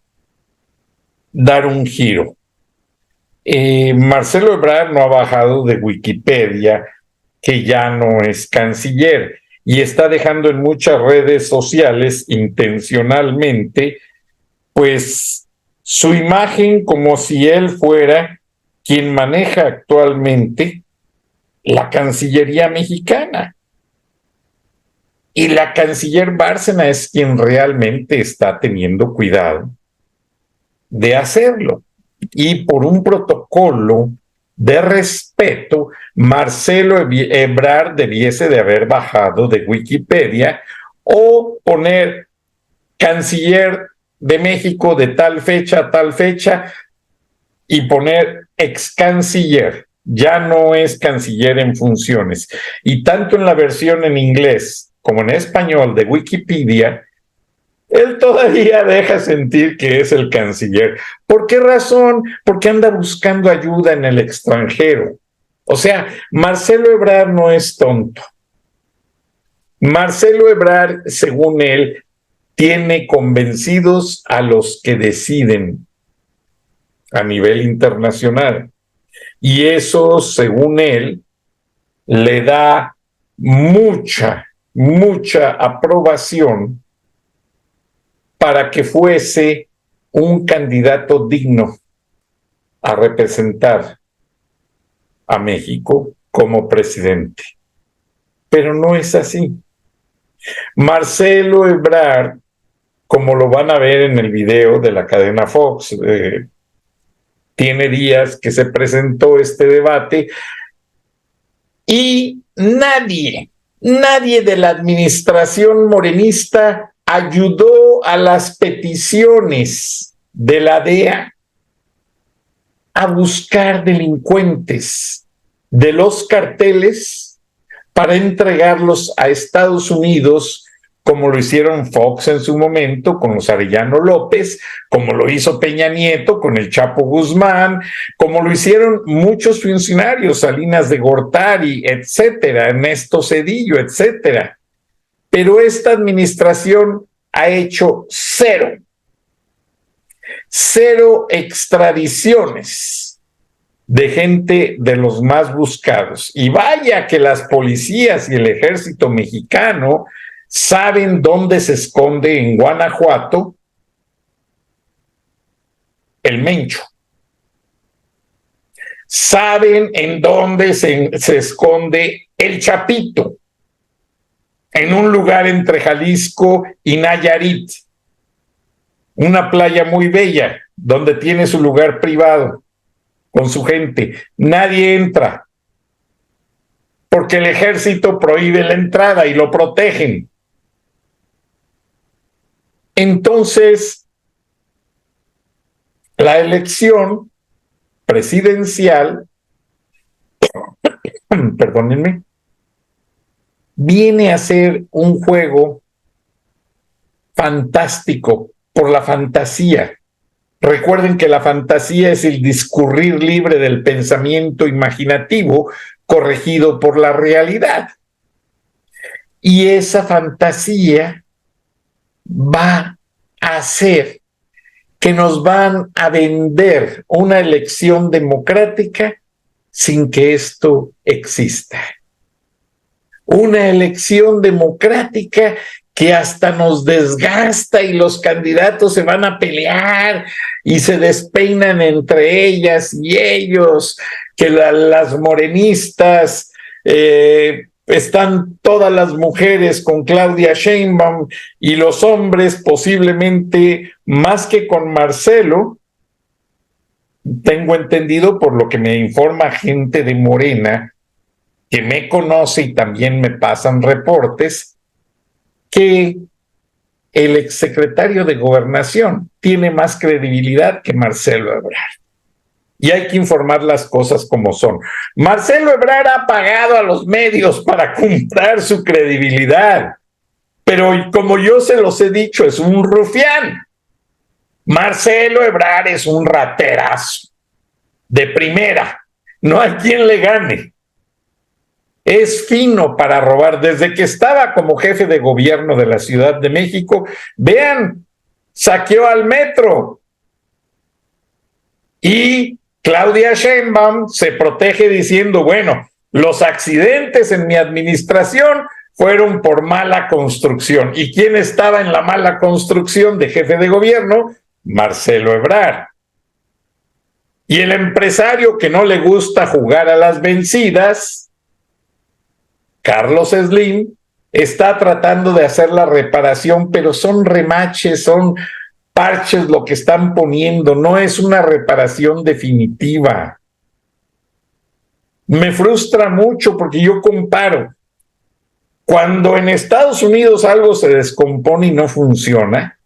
dar un giro. Marcelo Ebrard no ha bajado de Wikipedia, que ya no es canciller, y está dejando en muchas redes sociales intencionalmente, pues, su imagen como si él fuera quien maneja actualmente la Cancillería mexicana. Y la canciller Bárcena es quien realmente está teniendo cuidado de hacerlo. Y por un protocolo de respeto, Marcelo Ebrard debiese de haber bajado de Wikipedia o poner canciller de México de tal fecha a tal fecha y poner ex canciller. Ya no es canciller en funciones. Y tanto en la versión en inglés como en español de Wikipedia, él todavía deja sentir que es el canciller. ¿Por qué razón? Porque anda buscando ayuda en el extranjero. O sea, Marcelo Ebrard no es tonto. Marcelo Ebrard, según él, tiene convencidos a los que deciden a nivel internacional. Y eso, según él, le da mucha aprobación para que fuese un candidato digno a representar a México como presidente. Pero no es así. Marcelo Ebrard, como lo van a ver en el video de la cadena Fox, tiene días que se presentó este debate y nadie de la administración morenista ayudó a las peticiones de la DEA a buscar delincuentes de los carteles para entregarlos a Estados Unidos, como lo hicieron Fox en su momento con los Arellano López, como lo hizo Peña Nieto con el Chapo Guzmán, como lo hicieron muchos funcionarios, Salinas de Gortari, etcétera, Ernesto Zedillo, etcétera. Pero esta administración ha hecho cero extradiciones de gente de los más buscados. Y vaya que las policías y el ejército mexicano saben dónde se esconde en Guanajuato el Mencho. Saben en dónde se esconde el Chapito, en un lugar entre Jalisco y Nayarit, una playa muy bella, donde tiene su lugar privado, con su gente. Nadie entra, porque el ejército prohíbe la entrada y lo protegen. Entonces, la elección presidencial, perdónenme, viene a ser un juego fantástico por la fantasía. Recuerden que la fantasía es el discurrir libre del pensamiento imaginativo corregido por la realidad. Y esa fantasía va a hacer que nos van a vender una elección democrática sin que esto exista. Una elección democrática que hasta nos desgasta y los candidatos se van a pelear y se despeinan entre ellas y ellos, que las morenistas, están todas las mujeres con Claudia Sheinbaum y los hombres posiblemente más que con Marcelo. Tengo entendido por lo que me informa gente de Morena que me conoce y también me pasan reportes, que el exsecretario de Gobernación tiene más credibilidad que Marcelo Ebrard. Y hay que informar las cosas como son. Marcelo Ebrard ha pagado a los medios para comprar su credibilidad, pero como yo se los he dicho, es un rufián. Marcelo Ebrard es un raterazo de primera, no hay quien le gane. Es fino para robar. Desde que estaba como jefe de gobierno de la Ciudad de México, vean, saqueó al metro. Y Claudia Sheinbaum se protege diciendo, bueno, los accidentes en mi administración fueron por mala construcción. ¿Y quién estaba en la mala construcción de jefe de gobierno? Marcelo Ebrard. Y el empresario que no le gusta jugar a las vencidas, Carlos Slim, está tratando de hacer la reparación, pero son remaches, son parches lo que están poniendo, no es una reparación definitiva. Me frustra mucho porque yo comparo. Cuando en Estados Unidos algo se descompone y no funciona,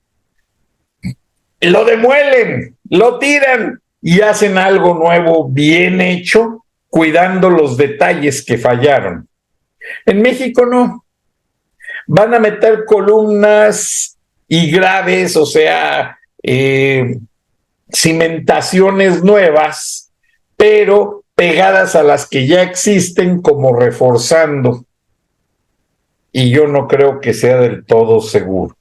lo demuelen, lo tiran y hacen algo nuevo, bien hecho, cuidando los detalles que fallaron. En México no. Van a meter columnas y graves, o sea, cimentaciones nuevas, pero pegadas a las que ya existen, como reforzando. Y yo no creo que sea del todo seguro.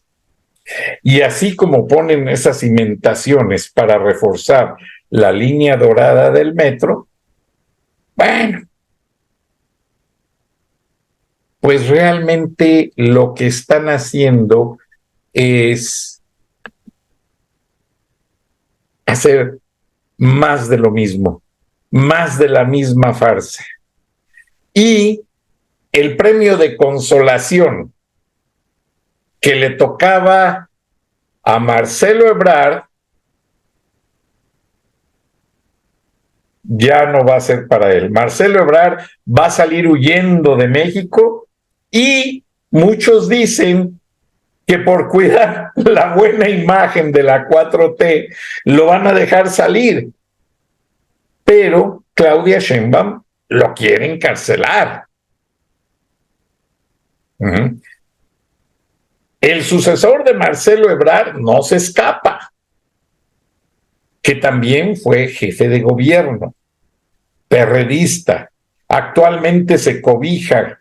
Y así como ponen esas cimentaciones para reforzar la línea dorada del metro, bueno, pues realmente lo que están haciendo es hacer más de lo mismo, más de la misma farsa. Y el premio de consolación que le tocaba a Marcelo Ebrard ya no va a ser para él. Marcelo Ebrard va a salir huyendo de México y muchos dicen que por cuidar la buena imagen de la 4T lo van a dejar salir. Pero Claudia Sheinbaum lo quiere encarcelar. El sucesor de Marcelo Ebrard no se escapa, que también fue jefe de gobierno, perredista, actualmente se cobija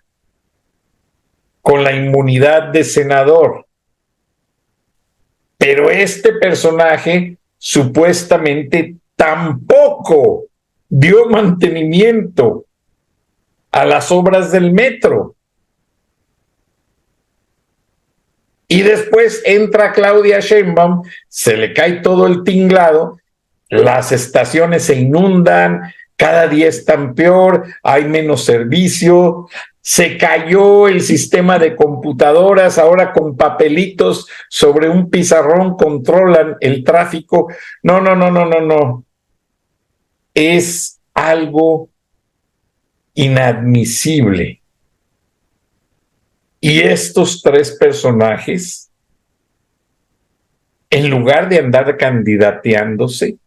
con la inmunidad de senador. Pero este personaje supuestamente tampoco dio mantenimiento a las obras del metro. Y después entra Claudia Sheinbaum, se le cae todo el tinglado, las estaciones se inundan, cada día están peor, hay menos servicio, se cayó el sistema de computadoras, ahora con papelitos sobre un pizarrón controlan el tráfico. No. Es algo inadmisible. Y estos tres personajes, en lugar de andar candidateándose,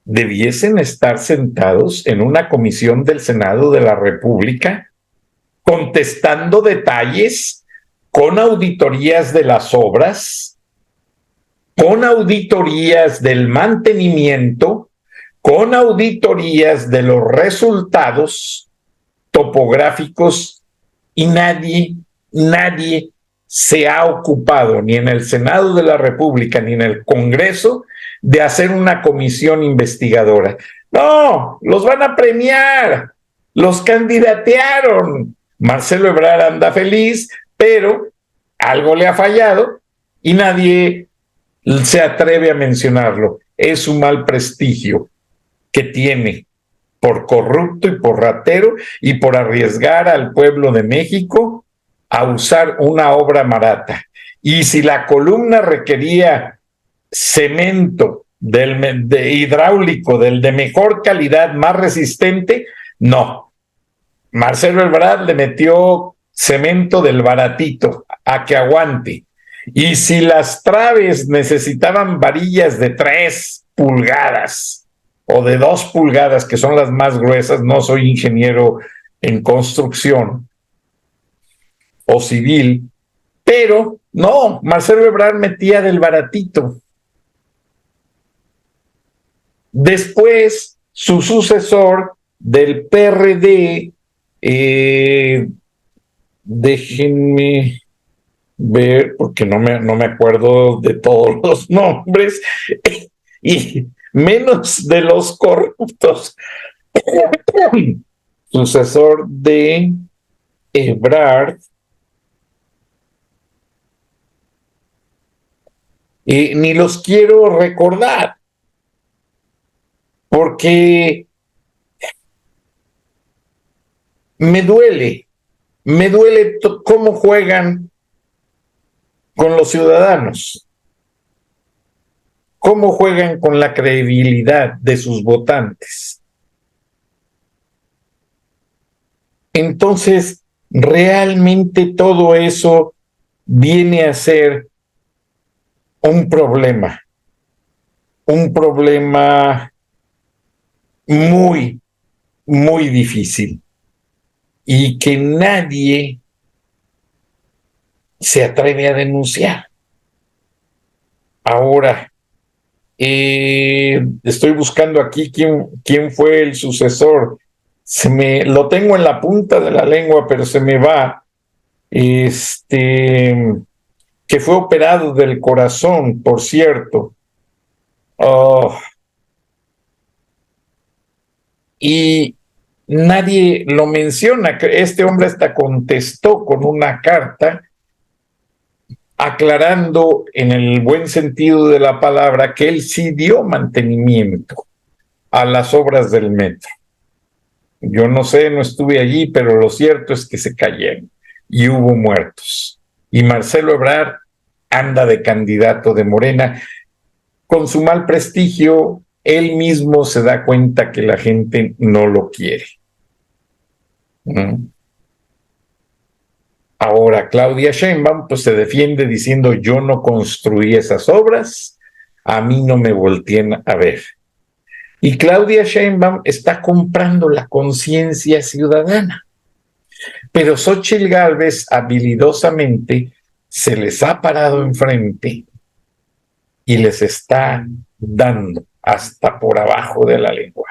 debiesen estar sentados en una comisión del Senado de la República, contestando detalles, con auditorías de las obras, con auditorías del mantenimiento, con auditorías de los resultados topográficos. Y nadie se ha ocupado, ni en el Senado de la República, ni en el Congreso, de hacer una comisión investigadora. No, los van a premiar, los candidatearon. Marcelo Ebrard anda feliz, pero algo le ha fallado y nadie se atreve a mencionarlo. Es un mal prestigio que tiene por corrupto y por ratero y por arriesgar al pueblo de México a usar una obra barata. Y si la columna requería cemento hidráulico, del de mejor calidad, más resistente, no. Marcelo Ebrard le metió cemento del baratito a que aguante. Y si las traves necesitaban varillas de 3 pulgadas o de 2 pulgadas, que son las más gruesas, no soy ingeniero en construcción o civil, pero no, Marcelo Ebrard metía del baratito. Después, su sucesor del PRD, déjenme ver, porque no me acuerdo de todos los nombres, y menos de los corruptos. Sucesor de Ebrard, ni los quiero recordar, porque me duele cómo juegan con los ciudadanos, cómo juegan con la credibilidad de sus votantes. Entonces, realmente todo eso viene a ser un problema muy, muy difícil y que nadie se atreve a denunciar. Ahora, estoy buscando aquí quién fue el sucesor. Lo tengo en la punta de la lengua, pero se me va. Que fue operado del corazón, por cierto. Y nadie lo menciona. Este hombre hasta contestó con una carta aclarando en el buen sentido de la palabra que él sí dio mantenimiento a las obras del metro. Yo no sé, no estuve allí, pero lo cierto es que se cayeron y hubo muertos. Y Marcelo Ebrard anda de candidato de Morena. Con su mal prestigio, él mismo se da cuenta que la gente no lo quiere. Ahora, Claudia Sheinbaum pues se defiende diciendo: yo no construí esas obras, a mí no me volteen a ver. Y Claudia Sheinbaum está comprando la conciencia ciudadana. Pero Xóchitl Gálvez habilidosamente se les ha parado enfrente y les está dando hasta por abajo de la lengua.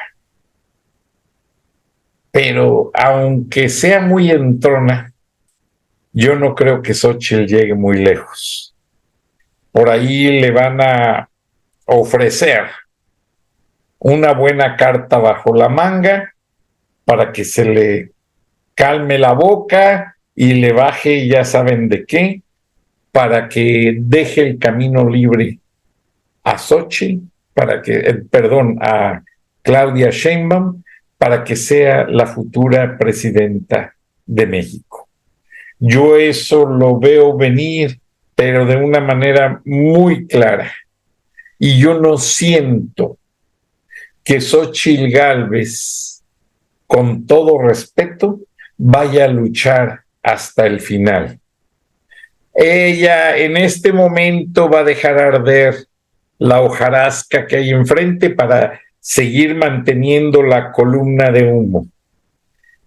Pero aunque sea muy entrona, yo no creo que Xóchitl llegue muy lejos. Por ahí le van a ofrecer una buena carta bajo la manga para que se le calme la boca y le baje, ya saben de qué, para que deje el camino libre a Xóchitl, a Claudia Sheinbaum, para que sea la futura presidenta de México. Yo eso lo veo venir, pero de una manera muy clara. Y yo no siento que Xóchitl Gálvez, con todo respeto, vaya a luchar hasta el final. Ella en este momento va a dejar arder la hojarasca que hay enfrente para seguir manteniendo la columna de humo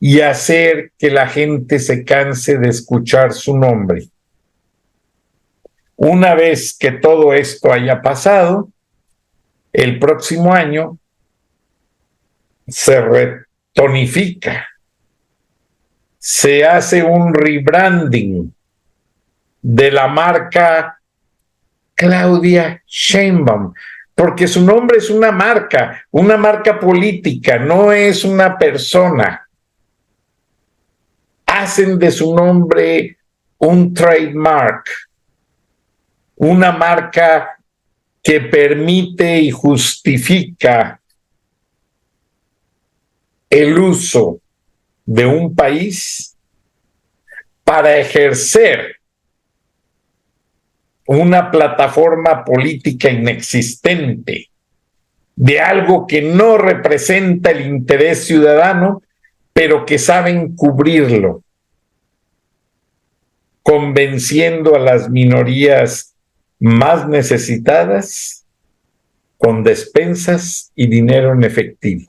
y hacer que la gente se canse de escuchar su nombre. Una vez que todo esto haya pasado, el próximo año se retonifica, se hace un rebranding de la marca Claudia Sheinbaum, porque su nombre es una marca política, no es una persona. Hacen de su nombre un trademark, una marca que permite y justifica el uso de un país para ejercer una plataforma política inexistente de algo que no representa el interés ciudadano, pero que saben cubrirlo, convenciendo a las minorías más necesitadas con despensas y dinero en efectivo.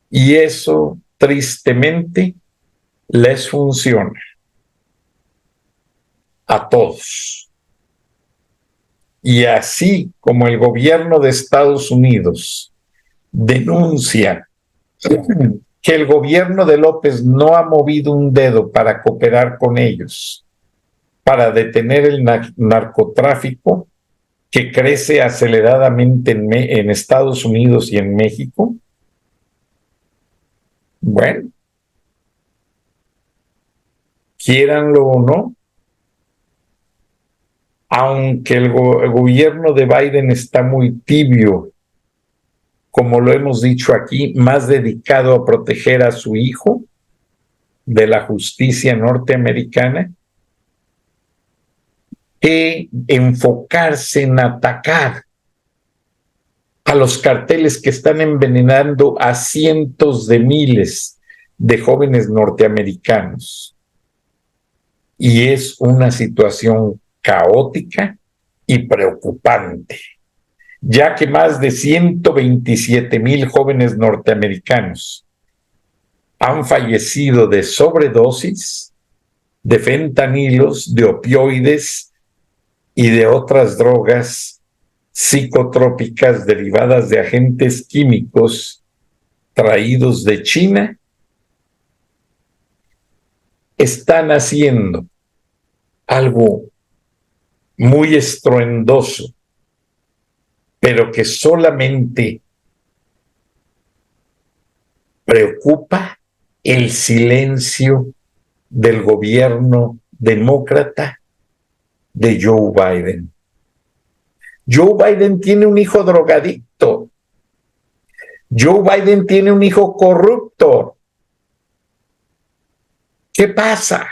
Y eso, tristemente, les funciona a todos. Y así como el gobierno de Estados Unidos denuncia que el gobierno de López no ha movido un dedo para cooperar con ellos, para detener el narcotráfico que crece aceleradamente en Estados Unidos y en México, bueno, quiéranlo o no, aunque el gobierno de Biden está muy tibio, como lo hemos dicho aquí, más dedicado a proteger a su hijo de la justicia norteamericana, que enfocarse en atacar a los carteles que están envenenando a cientos de miles de jóvenes norteamericanos. Y es una situación caótica y preocupante, ya que más de 127,000 jóvenes norteamericanos han fallecido de sobredosis, de fentanilos, de opioides y de otras drogas psicotrópicas derivadas de agentes químicos traídos de China. Están haciendo algo muy estruendoso, pero que solamente preocupa el silencio del gobierno demócrata de Joe Biden. Joe Biden tiene un hijo drogadicto. Joe Biden tiene un hijo corrupto. ¿Qué pasa?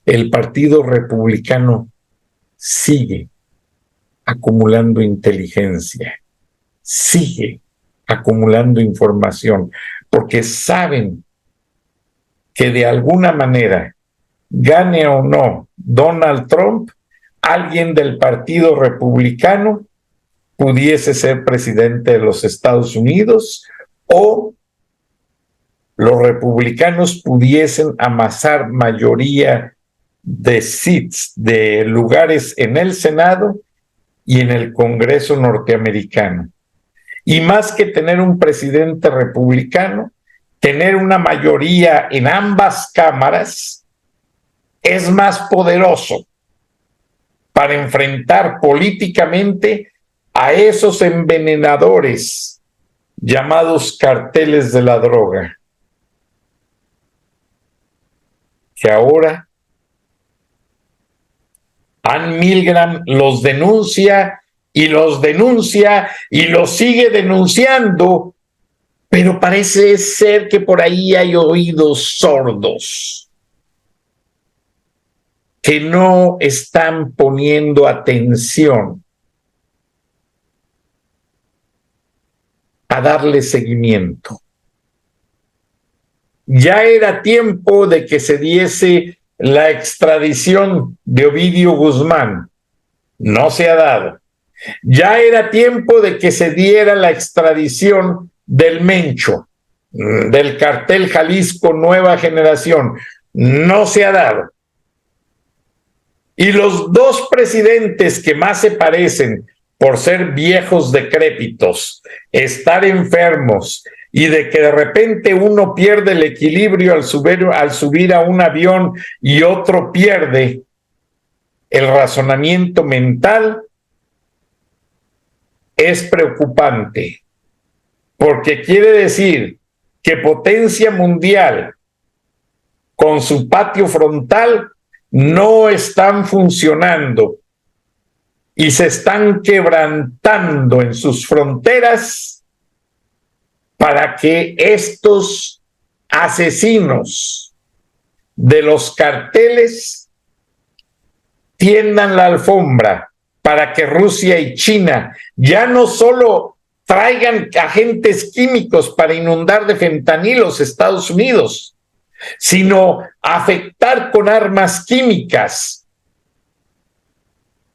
El Partido Republicano sigue acumulando inteligencia, sigue acumulando información, porque saben que de alguna manera, gane o no Donald Trump, alguien del Partido Republicano pudiese ser presidente de los Estados Unidos, o los republicanos pudiesen amasar mayoría de seats, de lugares en el Senado y en el Congreso norteamericano. Y más que tener un presidente republicano, tener una mayoría en ambas cámaras es más poderoso para enfrentar políticamente a esos envenenadores llamados carteles de la droga, que ahora Ann Milgram los denuncia y los denuncia y los sigue denunciando, pero parece ser que por ahí hay oídos sordos que no están poniendo atención a darle seguimiento. Ya era tiempo de que se diese la extradición de Ovidio Guzmán. No se ha dado. Ya era tiempo de que se diera la extradición del Mencho, del cartel Jalisco Nueva Generación. No se ha dado. Y los dos presidentes que más se parecen por ser viejos decrépitos, estar enfermos y de que de repente uno pierde el equilibrio al subir a un avión y otro pierde el razonamiento mental, es preocupante, porque quiere decir que potencia mundial con su patio frontal no están funcionando y se están quebrantando en sus fronteras para que estos asesinos de los carteles tiendan la alfombra para que Rusia y China ya no solo traigan agentes químicos para inundar de fentanilo los Estados Unidos, sino afectar con armas químicas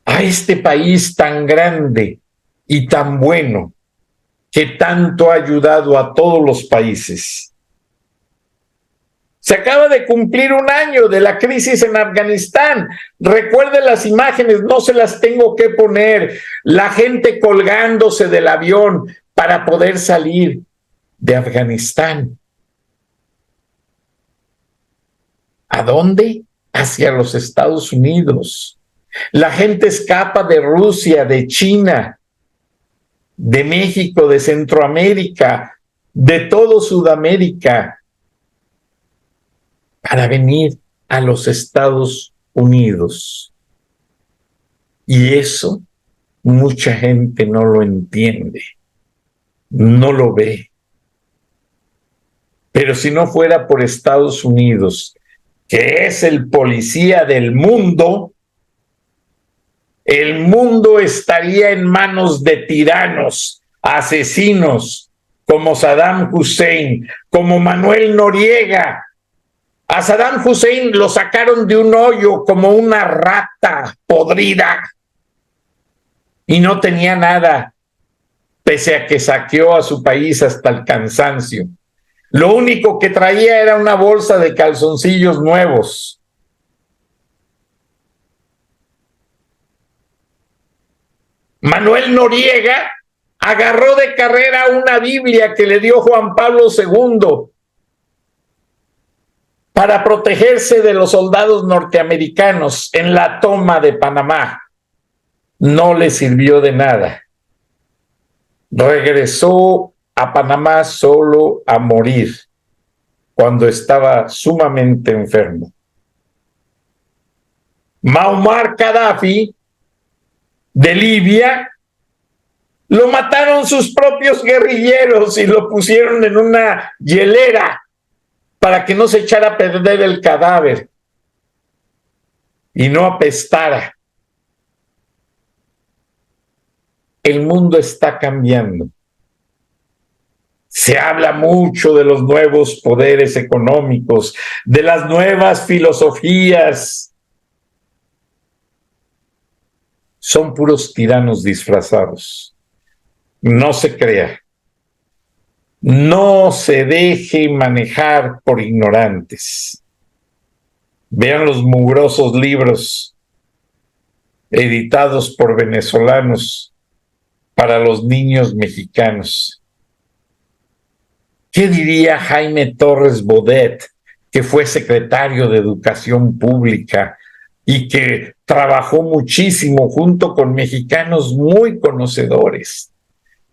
a este país tan grande y tan bueno que tanto ha ayudado a todos los países. Se acaba de cumplir un año de la crisis en Afganistán. Recuerden las imágenes, no se las tengo que poner. La gente colgándose del avión para poder salir de Afganistán. ¿A dónde? Hacia los Estados Unidos. La gente escapa de Rusia, de China, de México, de Centroamérica, de todo Sudamérica, para venir a los Estados Unidos. Y eso mucha gente no lo entiende, no lo ve. Pero si no fuera por Estados Unidos, que es el policía del mundo, el mundo estaría en manos de tiranos, asesinos, como Saddam Hussein, como Manuel Noriega. A Saddam Hussein lo sacaron de un hoyo como una rata podrida y no tenía nada, pese a que saqueó a su país hasta el cansancio. Lo único que traía era una bolsa de calzoncillos nuevos. Manuel Noriega agarró de carrera una Biblia que le dio Juan Pablo II para protegerse de los soldados norteamericanos en la toma de Panamá. No le sirvió de nada. Regresó a Panamá solo a morir cuando estaba sumamente enfermo. Muammar Gaddafi, de Libia, lo mataron sus propios guerrilleros y lo pusieron en una hielera para que no se echara a perder el cadáver y no apestara. El mundo está cambiando. Se habla mucho de los nuevos poderes económicos, de las nuevas filosofías. Son puros tiranos disfrazados. No se crea. No se deje manejar por ignorantes. Vean los mugrosos libros editados por venezolanos para los niños mexicanos. ¿Qué diría Jaime Torres Bodet, que fue secretario de Educación Pública y que trabajó muchísimo junto con mexicanos muy conocedores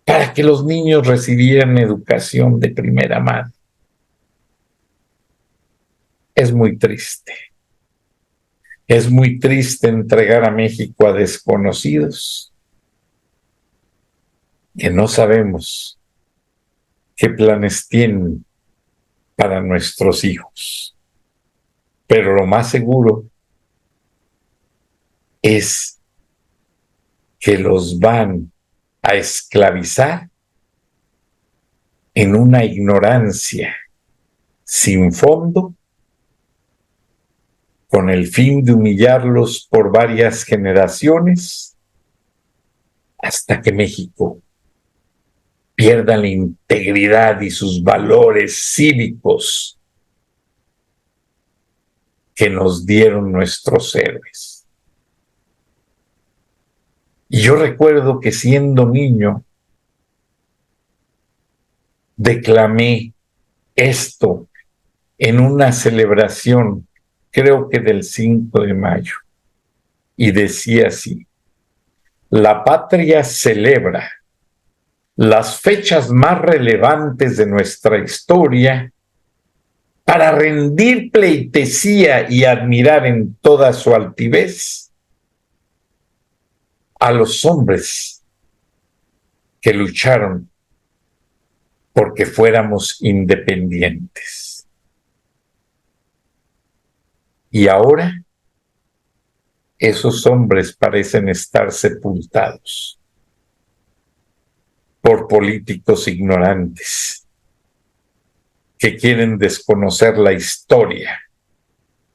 para que los niños recibieran educación de primera mano? Es muy triste. Es muy triste entregar a México a desconocidos que no sabemos qué planes tienen para nuestros hijos. Pero lo más seguro es que los van a esclavizar en una ignorancia sin fondo, con el fin de humillarlos por varias generaciones, hasta que México pierda la integridad y sus valores cívicos que nos dieron nuestros héroes. Y yo recuerdo que siendo niño declamé esto en una celebración, creo que del 5 de mayo, y decía así: la patria celebra las fechas más relevantes de nuestra historia para rendir pleitesía y admirar en toda su altivez a los hombres que lucharon porque fuéramos independientes. Y ahora esos hombres parecen estar sepultados. por políticos ignorantes que quieren desconocer la historia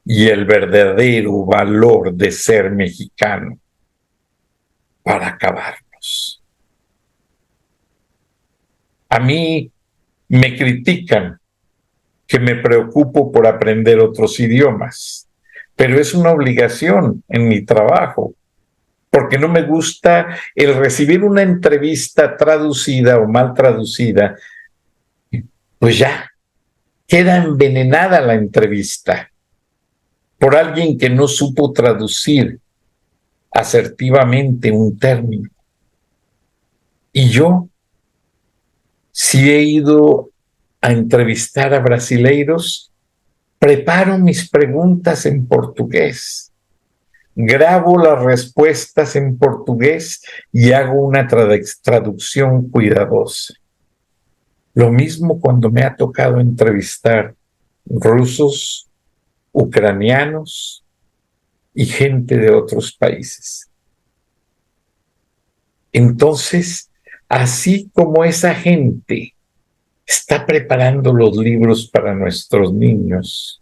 y el verdadero valor de ser mexicano para acabarnos. A mí me critican que me preocupo por aprender otros idiomas, pero es una obligación en mi trabajo, porque no me gusta el recibir una entrevista traducida o mal traducida, pues ya queda envenenada la entrevista por alguien que no supo traducir asertivamente un término. Y yo, si he ido a entrevistar a brasileiros, preparo mis preguntas en portugués, grabo las respuestas en portugués y hago una traducción cuidadosa. Lo mismo cuando me ha tocado entrevistar rusos, ucranianos y gente de otros países. Entonces, así como esa gente está preparando los libros para nuestros niños,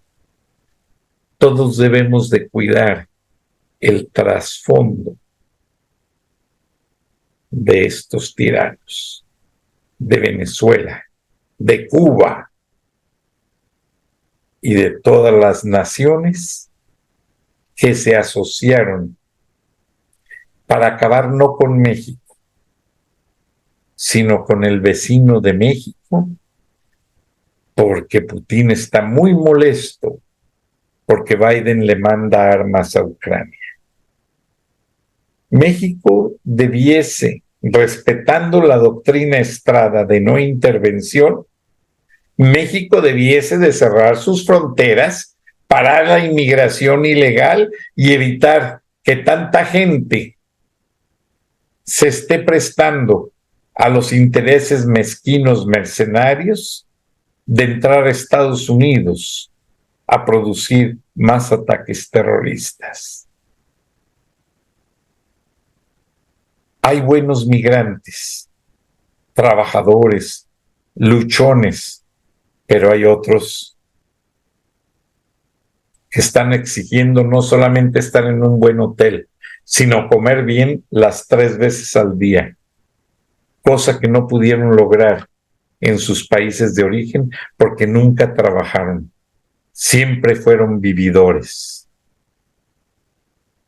todos debemos de cuidar el trasfondo de estos tiranos, de Venezuela, de Cuba y de todas las naciones que se asociaron para acabar no con México, sino con el vecino de México, porque Putin está muy molesto porque Biden le manda armas a Ucrania. México debiese, respetando la doctrina Estrada de no intervención, México debiese de cerrar sus fronteras, parar la inmigración ilegal y evitar que tanta gente se esté prestando a los intereses mezquinos mercenarios de entrar a Estados Unidos a producir más ataques terroristas. Hay buenos migrantes, trabajadores, luchones, pero hay otros que están exigiendo no solamente estar en un buen hotel, sino comer bien las 3 veces al día, cosa que no pudieron lograr en sus países de origen porque nunca trabajaron, siempre fueron vividores.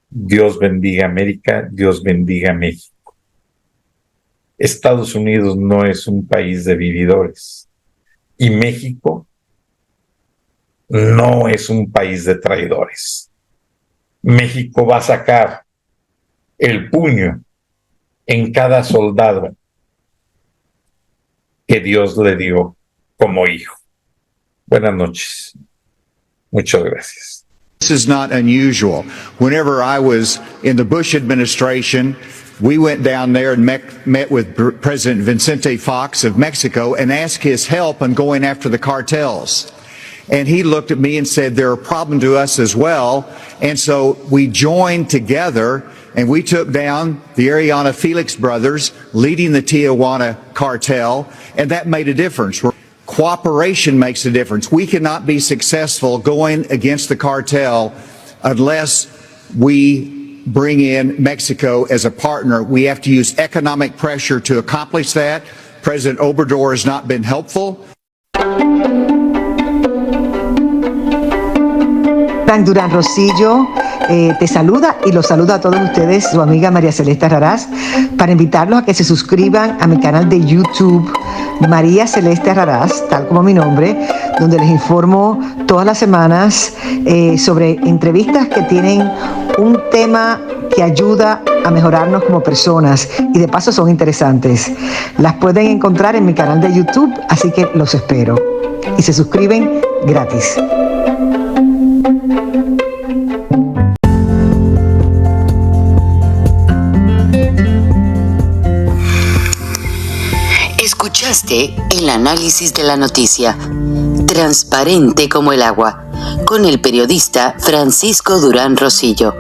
Dios bendiga América, Dios bendiga México. Estados Unidos no es un país de vividores y México no es un país de traidores. México va a sacar el puño en cada soldado que Dios le dio como hijo. Buenas noches. Muchas gracias. This is not unusual. Whenever I was in the Bush administration, we went down there and met with President Vicente Fox of Mexico and asked his help in going after the cartels. And he looked at me and said, they're a problem to us as well. And so we joined together and we took down the Ariana Felix brothers leading the Tijuana cartel, and that made a difference. Cooperation makes a difference. We cannot be successful going against the cartel unless we bring in Mexico as a partner. We have to use economic pressure to accomplish that. President Obrador has not been helpful. Frank Durán Rosillo te saluda y los saluda a todos ustedes, su amiga María Celeste Raraz, para invitarlos a que se suscriban a mi canal de YouTube, María Celeste Raraz, tal como mi nombre, donde les informo todas las semanas sobre entrevistas que tienen un tema que ayuda a mejorarnos como personas y de paso son interesantes. Las pueden encontrar en mi canal de YouTube, así que los espero. Y se suscriben gratis. Escuchaste el análisis de la noticia, transparente como el agua, con el periodista Francisco Durán Rosillo.